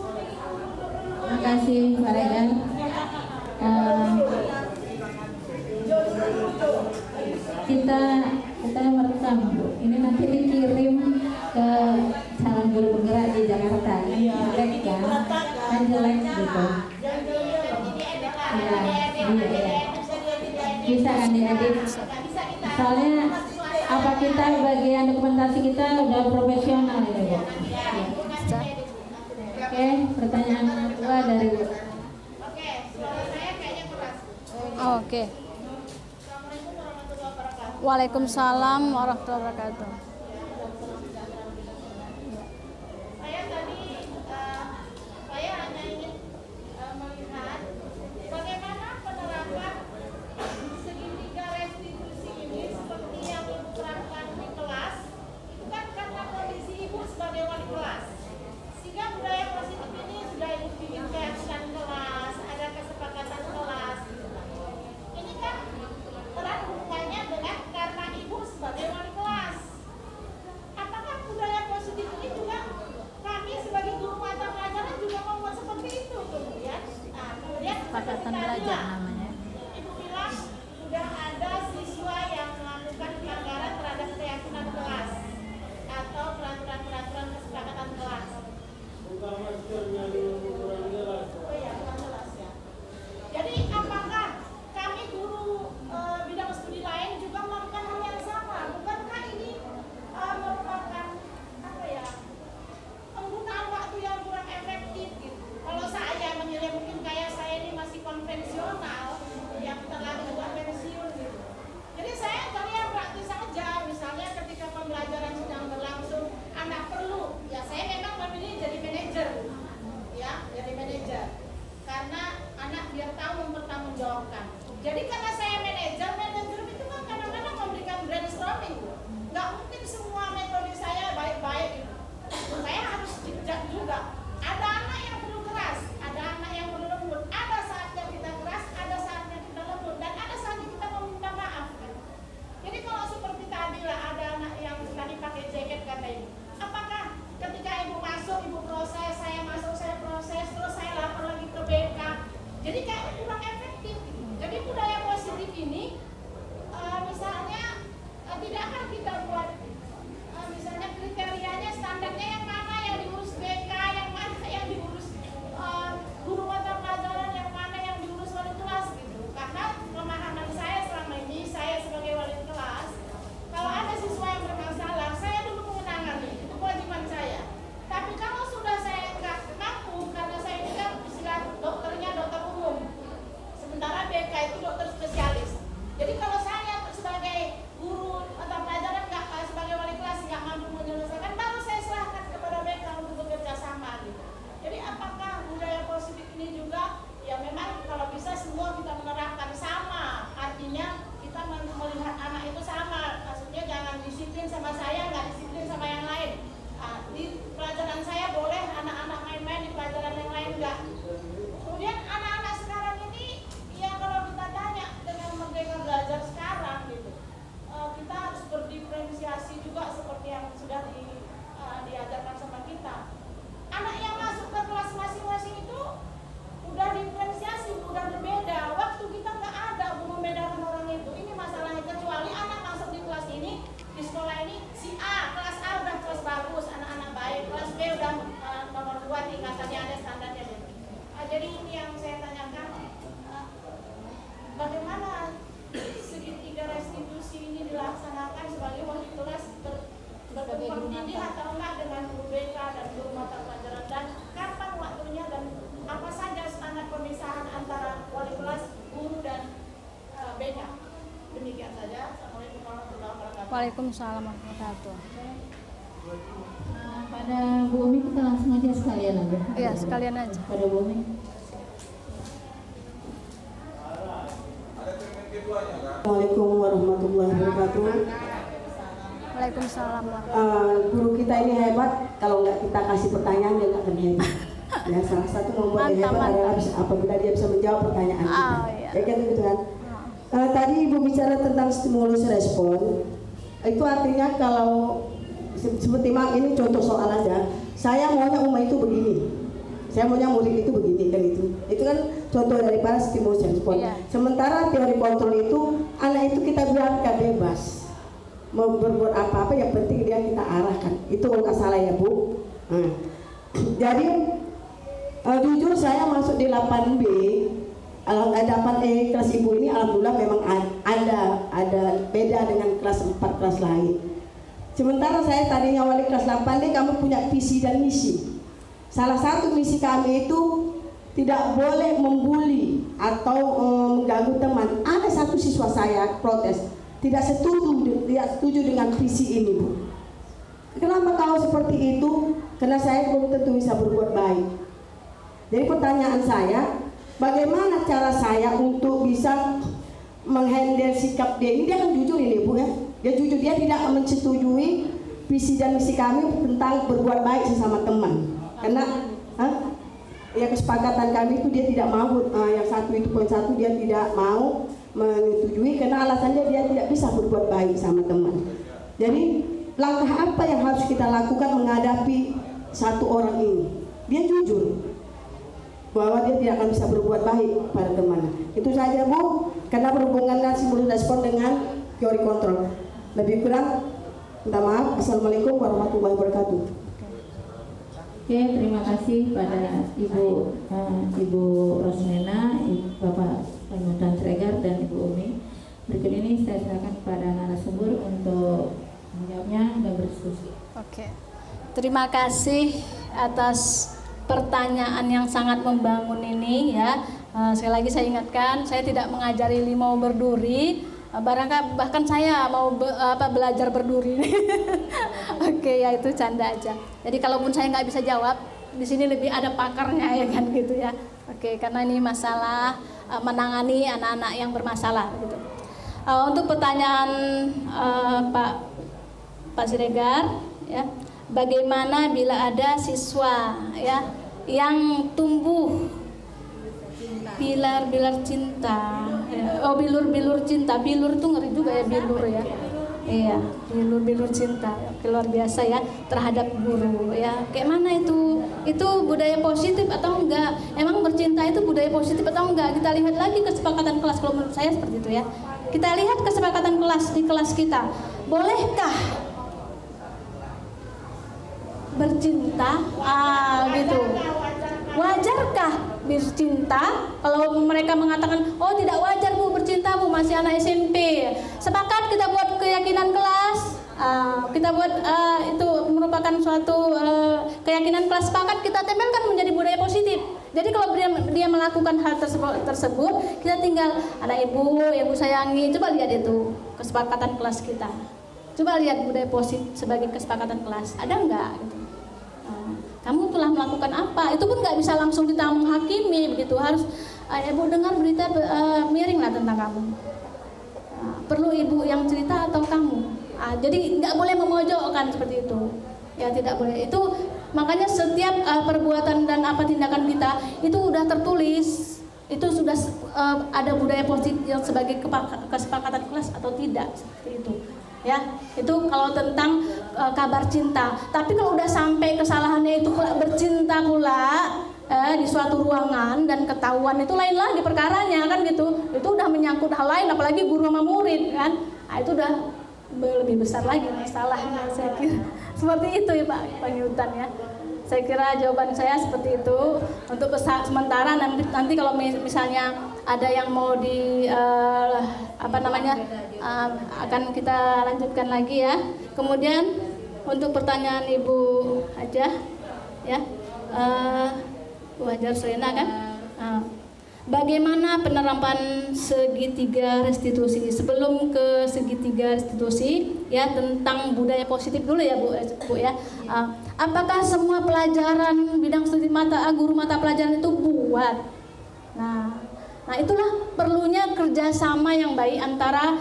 Terima kasih Pak Regan. Kita merekam, ini nanti dikirim ke calon guru penggerak di Jakarta. Jelek kan jelek gitu. Ya, iya. Bisa kan diedit. Soalnya apa kita bagian dokumentasi kita udah profesional ini Bu. Oke, pertanyaan kedua dari Bu. Oke. Waalaikumsalam warahmatullahi wabarakatuh. Saya tadi saya hanya ingin melihat bagaimana penerapan segitiga restitusi ini seperti yang Ibu terangkan di kelas. Itu kan karena kondisi Ibu sebagai wali kelas, sehingga budaya positif ini sudah Ibu bikin keyakinan kelas, ada kesepakatan kelas. Ini kan erat hubungannya dengan karena Ibu sebagai wali kelas. Apakah budaya positif ini juga kami sebagai guru mata pelajaran juga membuat seperti itu kemudian? Nah, kemudian Kesepakatan belajar namanya. Ibu bilang sudah ada siswa yang melakukan pelanggaran terhadap keyakinan kelas atau peraturan-peraturan kesepakatan kelas. Oh iya, kurang jelas ya. Jadi apakah kami guru bidang studi lain juga melakukan hal yang sama? Bukankah ini merupakan apa ya, penggunaan waktu yang kurang efektif gitu? Kalau saya menilai mungkin kayak saya ini masih konvensional yang terlalu tua pensiun gitu. Jadi saya cari yang praktis saja. Misalnya ketika pembelajaran sedang berlangsung, anak perlu, ya saya memang memilih jadi manajer, ya jadi manajer. Karena anak biar tahu mempertanggungjawabkan. Jadi karena saya manajer itu kan kadang-kadang memberikan brainstorming. Nggak mungkin semua metode saya baik-baik gitu. Saya harus jejak juga. Ada anak yang perlu keras, ada anak yang perlu lembut. Ada saatnya kita keras, ada saatnya kita lembut, dan ada saatnya kita meminta maaf. Kan? Jadi kalau seperti tadi lah, ada anak yang tadi pakai jaket kata ibu. Apakah ketika ibu masuk, ibu proses, saya masuk, saya proses, terus saya lapor lagi ke BK. Jadi kayak kurang efektif. Jadi budaya positif ini, misalnya tidak akan kita buat, misalnya kriterianya, standarnya yang mana yang diurus BK, yang mana yang diurus guru mata pelajaran, yang mana yang diurus wali kelas gitu. Karena pemahaman saya selama ini, saya sebagai wali kelas, kalau ada siswa yang bermasalah, saya dulu mengenangani, itu kewajiban saya. Tapi kalau sudah saya nggak mampu, karena saya ini kan istilah dokternya dokter umum, sementara BK itu dokter spesialis. Jadi kalau saya sebagai guru atau pelajaran sebagai wali kelas nggak mampu menyelesaikan, baru saya serahkan kepada BK untuk bekerja sama gitu. Jadi apakah budaya positif ini juga ya memang kalau bisa semua kita menerapkan sama, artinya kita melihat anak itu sama, maksudnya jangan disiplin sama saya, nggak disiplin sama yang lain. Di pelajaran saya boleh anak-anak main-main, di pelajaran yang lain enggak. Kemudian anak-anak sekarang ini ya kalau kita tanya dengan merdeka belajar sekarang gitu, kita harus berdiferensiasi juga seperti yang sudah diajarkan sama kita. Anak yang masuk ke kelas masing-masing itu udah diferensiasi, udah berbeda. Waktu kita nggak ada untuk membedakan orang itu. Ini masalahnya, kecuali anak masuk di kelas ini, di sekolah ini, si A, kelas A udah kelas bagus, anak-anak baik, kelas B udah nomor 2 tingkatannya ada standarnya. Jadi ini yang saya tanyakan, bagaimana segitiga restitusi ini dilaksanakan sebagai wali kelas bertumpang tindih atau enggak dengan guru BK dan guru mata pelajaran, dan kapan waktunya dan apa saja standar pemisahan antara wali kelas, guru dan BK. Demikian saja. Assalamualaikum warahmatullahi wabarakatuh. Waalaikumsalam warahmatullahi wabarakatuh. Pada Bu Umi kita langsung aja sekalian aja. Iya, sekalian aja. Pada Bu Umi. Assalamualaikum warahmatullahi wabarakatuh. Waalaikumsalam. Guru kita ini hebat, kalau nggak kita kasih pertanyaan dia nggak akan hebat. Ya, salah satu membuat dia hebat adalah apabila dia bisa menjawab pertanyaan kita. Iya. Ya kan gitu kan. Tadi Ibu bicara tentang stimulus respon. Itu artinya kalau seperti ini contoh soal aja. Saya maunya umat itu begini. Saya maunya murid itu begini kan itu kan contoh daripada stimulus and respon. Sementara teori kontrol itu anak itu kita biarkan bebas mau berbuat apa-apa, yang penting dia kita arahkan. Itu kalau nggak salah ya Bu. Jadi jujur saya masuk di 8B, 8E kelas ibu ini alhamdulillah memang ada beda dengan kelas 4 kelas lain. Sementara saya tadinya wali kelas 8D, kami punya visi dan misi. Salah satu misi kami itu tidak boleh membuli atau mengganggu teman. Ada satu siswa saya protes, tidak setuju dengan visi ini, Bu. Kenapa kau seperti itu? Karena saya belum tentu bisa berbuat baik. Jadi pertanyaan saya, bagaimana cara saya untuk bisa menghandle sikap dia ini? Dia kan jujur ini, Bu, ya. Dia jujur, dia tidak menyetujui visi dan misi kami tentang berbuat baik sesama teman. Karena ya kesepakatan kami itu dia tidak mau, yang satu itu poin 1 dia tidak mau menyetujui karena alasannya dia tidak bisa berbuat baik sama teman. Jadi langkah apa yang harus kita lakukan menghadapi satu orang ini? Dia jujur bahwa dia tidak akan bisa berbuat baik pada teman. Itu saja, Bu, karena berhubungan dengan stimulus respon dengan teori kontrol. Lebih kurang minta maaf. Assalamualaikum warahmatullahi wabarakatuh. Oke, terima kasih pada Ibu Rosmena, Bapak Panutan Sregar, dan Ibu Umi. Berikut ini saya silakan kepada narasumber untuk menjawabnya dan berdiskusi. Oke, terima kasih atas pertanyaan yang sangat membangun ini ya. Sekali lagi saya ingatkan, saya tidak mengajari limau berduri. Bahkan saya mau belajar berduri. Oke, ya itu canda aja. Jadi kalaupun saya nggak bisa jawab, di sini lebih ada pakarnya ya kan gitu ya. Oke, karena ini masalah menangani anak-anak yang bermasalah gitu. Untuk pertanyaan Pak Siregar, ya, bagaimana bila ada siswa ya yang tumbuh pilar-pilar cinta, bilur-bilur cinta. Bilur itu ngeri juga ya, bilur ya. Iya, bilur-bilur cinta. Luar biasa ya terhadap guru ya. Kayak mana itu? Itu budaya positif atau enggak? Emang bercinta itu budaya positif atau enggak? Kita lihat lagi kesepakatan kelas, kalau menurut saya seperti itu ya. Kita lihat kesepakatan kelas di kelas kita. Bolehkah bercinta? Gitu. Wajarkah bercinta? Kalau mereka mengatakan, oh tidak wajar Bu bercinta, Bu masih anak SMP. Sepakat kita buat keyakinan kelas. Kita buat itu merupakan suatu keyakinan kelas, sepakat kita tempelkan menjadi budaya positif. Jadi kalau dia melakukan hal tersebut, kita tinggal ada ibu sayangi. Coba lihat itu kesepakatan kelas kita. Coba lihat budaya positif sebagai kesepakatan kelas. Ada enggak? Gitu. Kamu telah melakukan apa? Itu pun nggak bisa langsung kita menghakimi begitu. Harus ibu dengar berita miring lah tentang kamu. Perlu ibu yang cerita atau kamu? Jadi nggak boleh memojokkan seperti itu. Ya tidak boleh. Itu makanya setiap perbuatan dan apa tindakan kita itu udah tertulis. Itu sudah ada budaya positif yang sebagai kesepakatan kelas atau tidak seperti itu. Ya, itu kalau tentang kabar cinta. Tapi kalau udah sampai kesalahannya itu pula bercinta pula di suatu ruangan dan ketahuan, itu lain lagi perkaranya kan gitu. Itu udah menyangkut hal lain, apalagi guru sama murid kan. Itu udah lebih besar lagi masalahnya, saya kira. Seperti itu ya Pak Pangiutan ya. Saya kira jawaban saya seperti itu. Untuk sementara nanti kalau misalnya ada yang mau akan kita lanjutkan lagi ya. Kemudian untuk pertanyaan Ibu Hajah ya, Bu Hajar Selena kan, bagaimana penerapan segitiga restitusi? Sebelum ke segitiga restitusi ya, tentang budaya positif dulu ya Bu ya. Apakah semua pelajaran bidang studi guru mata pelajaran itu buat? Nah itulah perlunya kerjasama yang baik antara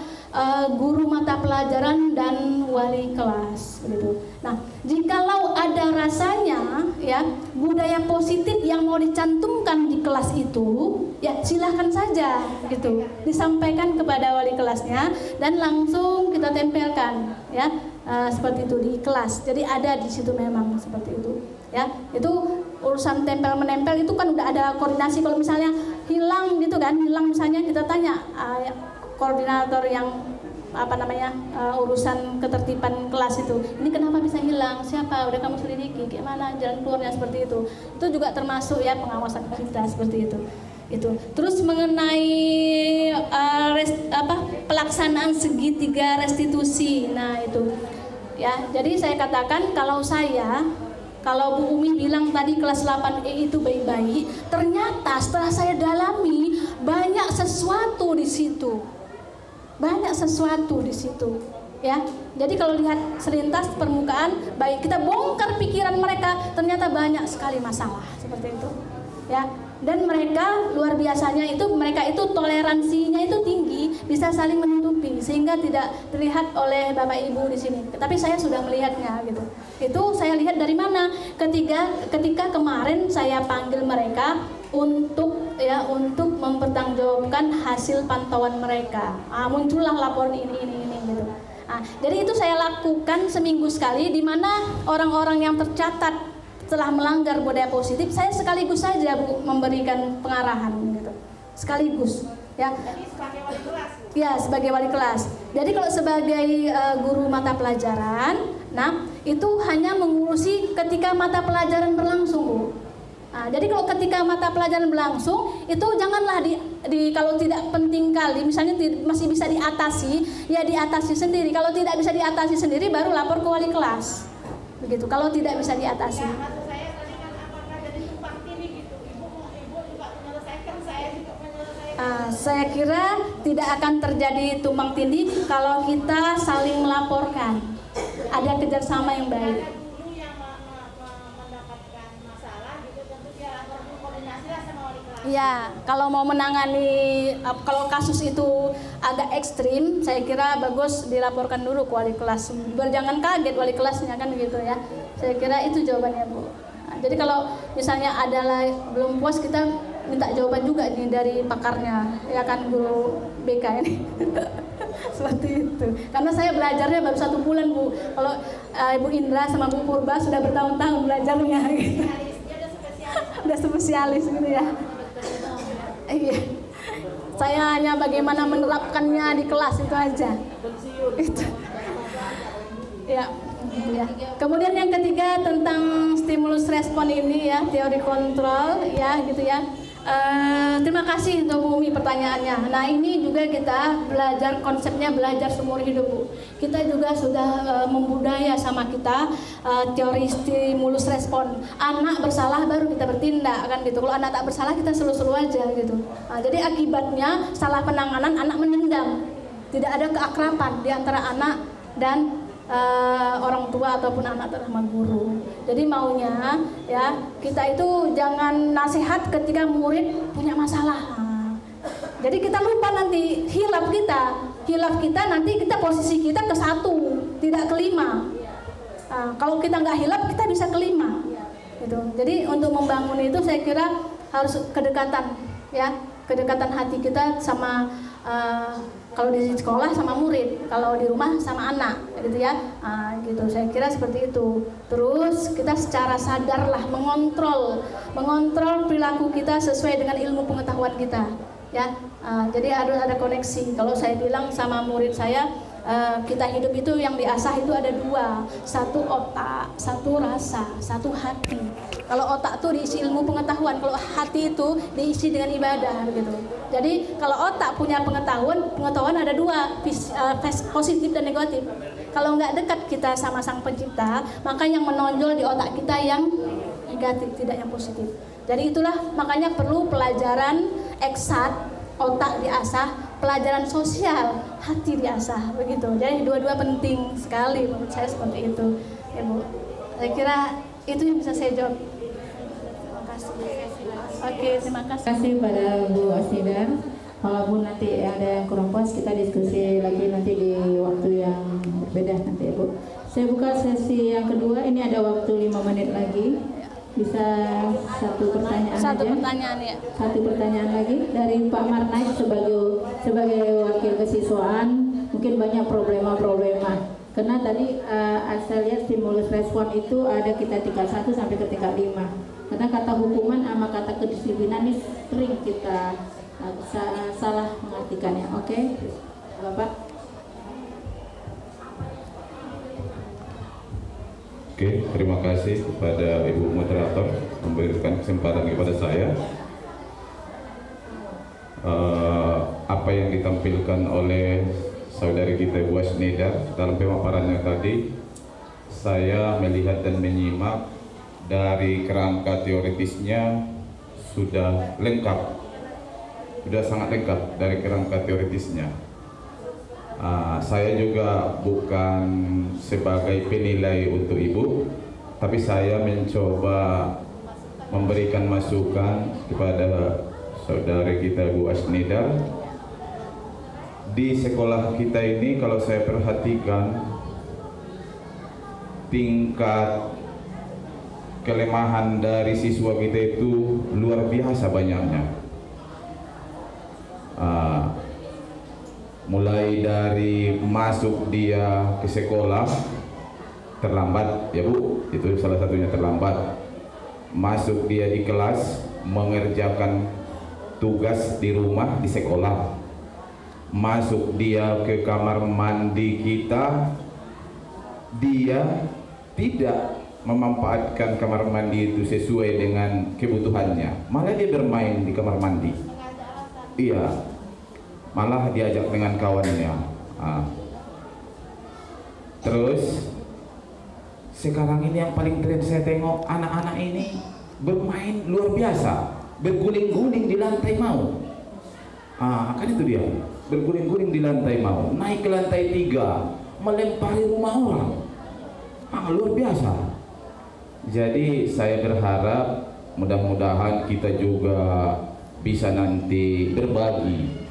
guru mata pelajaran dan wali kelas gitu. Nah, jikalau ada rasanya ya budaya positif yang mau dicantumkan di kelas itu, ya silahkan saja gitu, disampaikan kepada wali kelasnya dan langsung kita tempelkan ya. seperti itu di kelas. Jadi ada di situ memang seperti itu. Ya, itu urusan tempel menempel itu kan udah ada koordinasi. Kalau misalnya hilang gitu kan, hilang misalnya kita tanya koordinator yang urusan ketertiban kelas itu, ini kenapa bisa hilang, siapa, udah kamu selidiki, gimana jalan keluarnya, seperti itu juga termasuk ya pengawasan kita seperti itu. Terus mengenai pelaksanaan segitiga restitusi, nah itu ya, jadi saya katakan kalau Bu Umi bilang tadi kelas 8E itu baik-baik, ternyata setelah saya dalami banyak sesuatu di situ. Ya. Jadi kalau lihat selintas permukaan, baik kita bongkar pikiran mereka, ternyata banyak sekali masalah seperti itu. Ya. Dan mereka luar biasanya mereka itu toleransinya itu tinggi, bisa saling menutupi sehingga tidak terlihat oleh Bapak Ibu di sini. Tapi saya sudah melihatnya gitu. Itu saya lihat dari mana? Ketika kemarin saya panggil mereka untuk mempertanggungjawabkan hasil pantauan mereka. Muncullah laporan ini gitu. Jadi itu saya lakukan seminggu sekali, di mana orang-orang yang tercatat setelah melanggar budaya positif, saya sekaligus saja Bu memberikan pengarahan gitu. Sekaligus ya. Jadi sebagai wali kelas. Ya, sebagai wali kelas. Jadi kalau sebagai guru mata pelajaran, nah itu hanya mengurusi ketika mata pelajaran berlangsung, Bu. Jadi kalau ketika mata pelajaran berlangsung itu janganlah di kalau tidak penting kali, misalnya masih bisa diatasi, ya diatasi sendiri. Kalau tidak bisa diatasi sendiri, baru lapor ke wali kelas. Begitu. Kalau tidak bisa diatasi. Ya, maksud saya tadi kan apakah jadi tumpang tindih gitu. Ibu juga menyelesaikan, saya juga menyelesaikan. Saya kira tidak akan terjadi tumpang tindih kalau kita saling melaporkan. Ada kerjasama yang baik. Ada guru yang mendapatkan masalah gitu, tentu dia lapor koordinasi lah sama wali kelas. Iya, kalau mau menangani kalau kasus itu agak ekstrim, saya kira bagus dilaporkan dulu ke wali kelas. Jangan kaget wali kelasnya kan gitu ya. Saya kira itu jawabannya, Bu. Jadi kalau misalnya adalah belum puas, kita minta jawaban juga nih dari pakarnya, ya kan guru BK ini. Seperti itu. Karena saya belajarnya baru 1 bulan, Bu. Kalau Ibu Indra sama Bu Purba sudah bertahun-tahun belajarnya gitu. Udah spesialis gitu ya. Iya. Saya hanya bagaimana menerapkannya di kelas itu aja. Itu. Ya. Kemudian yang ketiga tentang stimulus respon ini ya, teori kontrol ya gitu ya. Terima kasih untuk Bu Umi pertanyaannya. Nah ini juga kita belajar konsepnya belajar seumur hidup, Bu. Kita juga sudah membudaya sama kita teori stimulus respon. Anak bersalah baru kita bertindak kan gitu. Kalau anak tak bersalah kita selu-selu aja gitu. Jadi akibatnya salah penanganan, anak menendam. Tidak ada keakraban di antara anak dan orang tua ataupun anak sama guru. Jadi maunya ya kita itu jangan nasihat ketika murid punya masalah. Jadi kita lupa nanti hilaf kita nanti kita posisi kita ke 1, tidak ke 5. Kalau kita nggak hilaf kita bisa ke 5. Gitu. Jadi untuk membangun itu saya kira harus kedekatan ya, kedekatan hati kita sama kalau di sekolah sama murid, kalau di rumah sama anak, gitu ya, gitu. Saya kira seperti itu. Terus kita secara sadarlah mengontrol perilaku kita sesuai dengan ilmu pengetahuan kita, ya. Jadi harus ada koneksi. Kalau saya bilang sama murid saya, kita hidup itu yang diasah itu ada 2, 1 otak, 1 rasa, 1 hati. Kalau otak itu diisi ilmu pengetahuan, kalau hati itu diisi dengan ibadah gitu. Jadi kalau otak punya pengetahuan ada 2, positif dan negatif. Kalau nggak dekat kita sama Sang Pencipta, maka yang menonjol di otak kita yang negatif, tidak yang positif. Jadi itulah makanya perlu pelajaran eksat, otak diasah, pelajaran sosial, hati diasah, begitu. Jadi dua-dua penting sekali menurut saya seperti itu, ya Bu. Saya kira itu yang bisa saya jawab. Terima kasih. Oke, terima kasih. Terima kasih pada Bu Asnida. Walaupun nanti ada yang kurang puas, kita diskusi lagi nanti di waktu yang berbeda nanti ya Bu. Saya buka sesi yang kedua. Ini ada waktu 5 menit lagi. Bisa 1 pertanyaan Satu aja. pertanyaan ya. 1 pertanyaan lagi dari Pak Marnai sebagai wakil kesiswaan. Mungkin banyak problema Karena tadi saya lihat stimulus respon itu ada kita tingkat 1 sampai ke tingkat 5. Karena kata hukuman sama kata kedisiplinan ini sering kita salah mengartikannya. Oke, Bapak. Oke, terima kasih kepada Ibu Moderator memberikan kesempatan kepada saya. Apa yang ditampilkan oleh saudari kita Bu Asnida dalam pemaparannya tadi, saya melihat dan menyimak dari kerangka teoritisnya sudah lengkap, sudah sangat lengkap dari kerangka teoritisnya. Saya juga bukan sebagai penilai untuk Ibu, tapi saya mencoba memberikan masukan kepada saudari kita Bu Asnida. Di sekolah kita ini kalau saya perhatikan tingkat kelemahan dari siswa kita itu luar biasa banyaknya. Mulai dari masuk dia ke sekolah terlambat ya Bu, itu salah satunya terlambat. Masuk dia di kelas mengerjakan tugas di rumah di sekolah. Masuk dia ke kamar mandi kita, dia tidak memanfaatkan kamar mandi itu sesuai dengan kebutuhannya, malah dia bermain di kamar mandi. Iya, malah diajak dengan kawannya. Terus sekarang ini yang paling tren saya tengok, anak-anak ini bermain luar biasa, berguling-guling di lantai mau. Kan itu dia, berguling-guling di lantai mau, naik ke lantai 3, melempari rumah orang. Luar biasa. Jadi saya berharap mudah-mudahan kita juga bisa nanti berbagi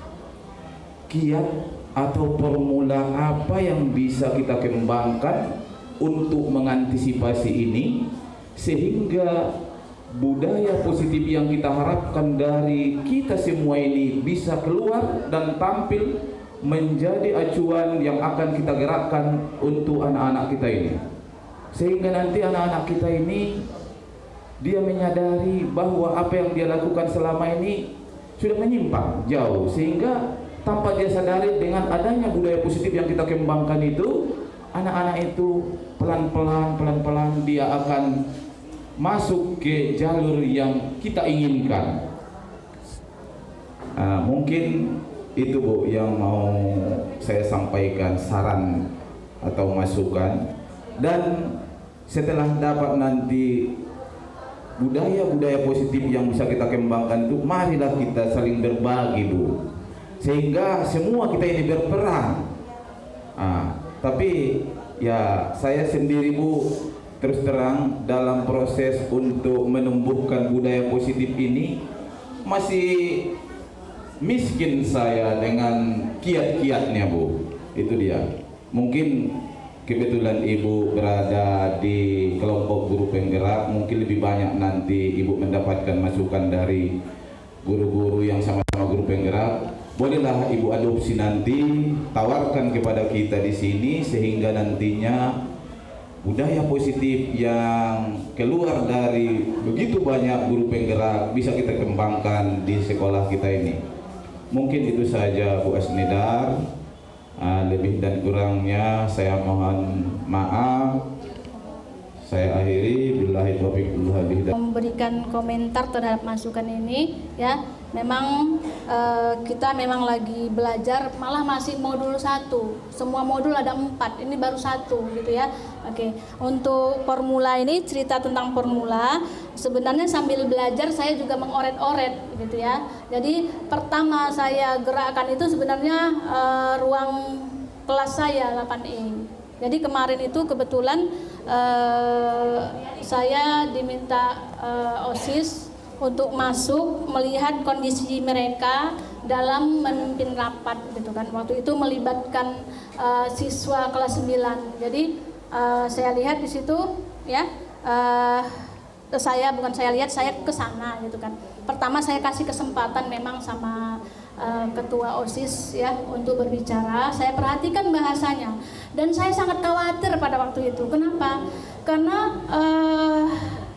kiat atau formula apa yang bisa kita kembangkan untuk mengantisipasi ini, sehingga budaya positif yang kita harapkan dari kita semua ini bisa keluar dan tampil menjadi acuan yang akan kita gerakkan untuk anak-anak kita ini, sehingga nanti anak-anak kita ini dia menyadari bahwa apa yang dia lakukan selama ini sudah menyimpang jauh, sehingga tanpa dia sadari dengan adanya budaya positif yang kita kembangkan itu, anak-anak itu pelan-pelan dia akan masuk ke jalur yang kita inginkan. Mungkin itu Bu yang mau saya sampaikan, saran atau masukan. Dan setelah dapat nanti budaya-budaya positif yang bisa kita kembangkan itu, marilah kita saling berbagi Bu, sehingga semua kita ini berperan. Tapi ya saya sendiri Bu, terus terang dalam proses untuk menumbuhkan budaya positif ini masih miskin saya dengan kiat-kiatnya Bu. Itu dia. Mungkin kebetulan Ibu berada di kelompok guru penggerak, mungkin lebih banyak nanti Ibu mendapatkan masukan dari guru-guru yang sama-sama guru penggerak. Bolehlah Ibu adopsi nanti, tawarkan kepada kita di sini, sehingga nantinya budaya positif yang keluar dari begitu banyak guru penggerak bisa kita kembangkan di sekolah kita ini. Mungkin itu saja Bu Asnidar. Lebih dan kurangnya saya mohon maaf. Saya akhiri, billahi taufiq wal hidayah. Memberikan komentar terhadap masukan ini, ya. Memang kita memang lagi belajar, malah masih modul 1. Semua modul ada 4, ini baru 1 gitu ya. Oke, untuk formula ini, cerita tentang formula, sebenarnya sambil belajar saya juga mengoret-oret gitu ya. Jadi pertama saya gerakkan itu sebenarnya ruang kelas saya 8E. Jadi kemarin itu kebetulan saya diminta OSIS untuk masuk melihat kondisi mereka dalam memimpin rapat gitu kan. Waktu itu melibatkan siswa kelas 9. Jadi saya lihat di situ ya, saya ke sana gitu kan. Pertama saya kasih kesempatan memang sama ketua OSIS ya untuk berbicara. Saya perhatikan bahasanya dan saya sangat khawatir pada waktu itu. Kenapa? Karena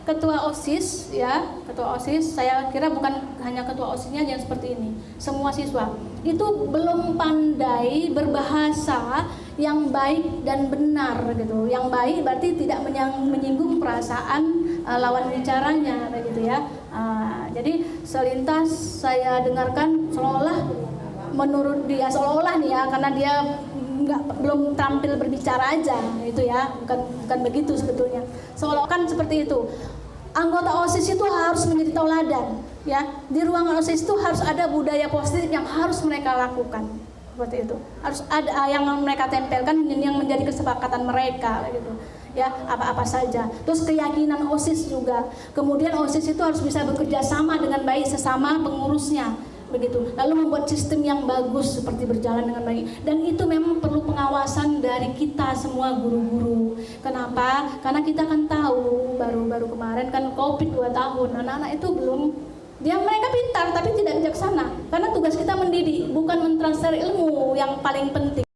ketua OSIS ya, ketua OSIS saya kira bukan hanya ketua OSISnya yang seperti ini. Semua siswa itu belum pandai berbahasa yang baik dan benar gitu. Yang baik berarti tidak menyinggung perasaan lawan bicaranya gitu ya. Jadi selintas saya dengarkan seolah menurut dia seolah nih ya, karena dia belum tampil berbicara aja itu ya, bukan begitu sebetulnya. Seolah kan seperti itu. Anggota OSIS itu harus menjadi tauladan ya. Di ruangan OSIS itu harus ada budaya positif yang harus mereka lakukan. Seperti itu. Harus ada yang mereka tempelkan yang menjadi kesepakatan mereka gitu. Ya, apa-apa saja. Terus keyakinan OSIS juga. Kemudian OSIS itu harus bisa bekerja sama dengan baik sesama pengurusnya. Begitu. Lalu membuat sistem yang bagus seperti berjalan dengan baik. Dan itu memang perlu pengawasan dari kita semua guru-guru. Kenapa? Karena kita kan tahu baru kemarin kan COVID 2 tahun. Anak-anak itu belum mereka pintar tapi tidak bijaksana. Karena tugas kita mendidik, bukan mentransfer ilmu yang paling penting.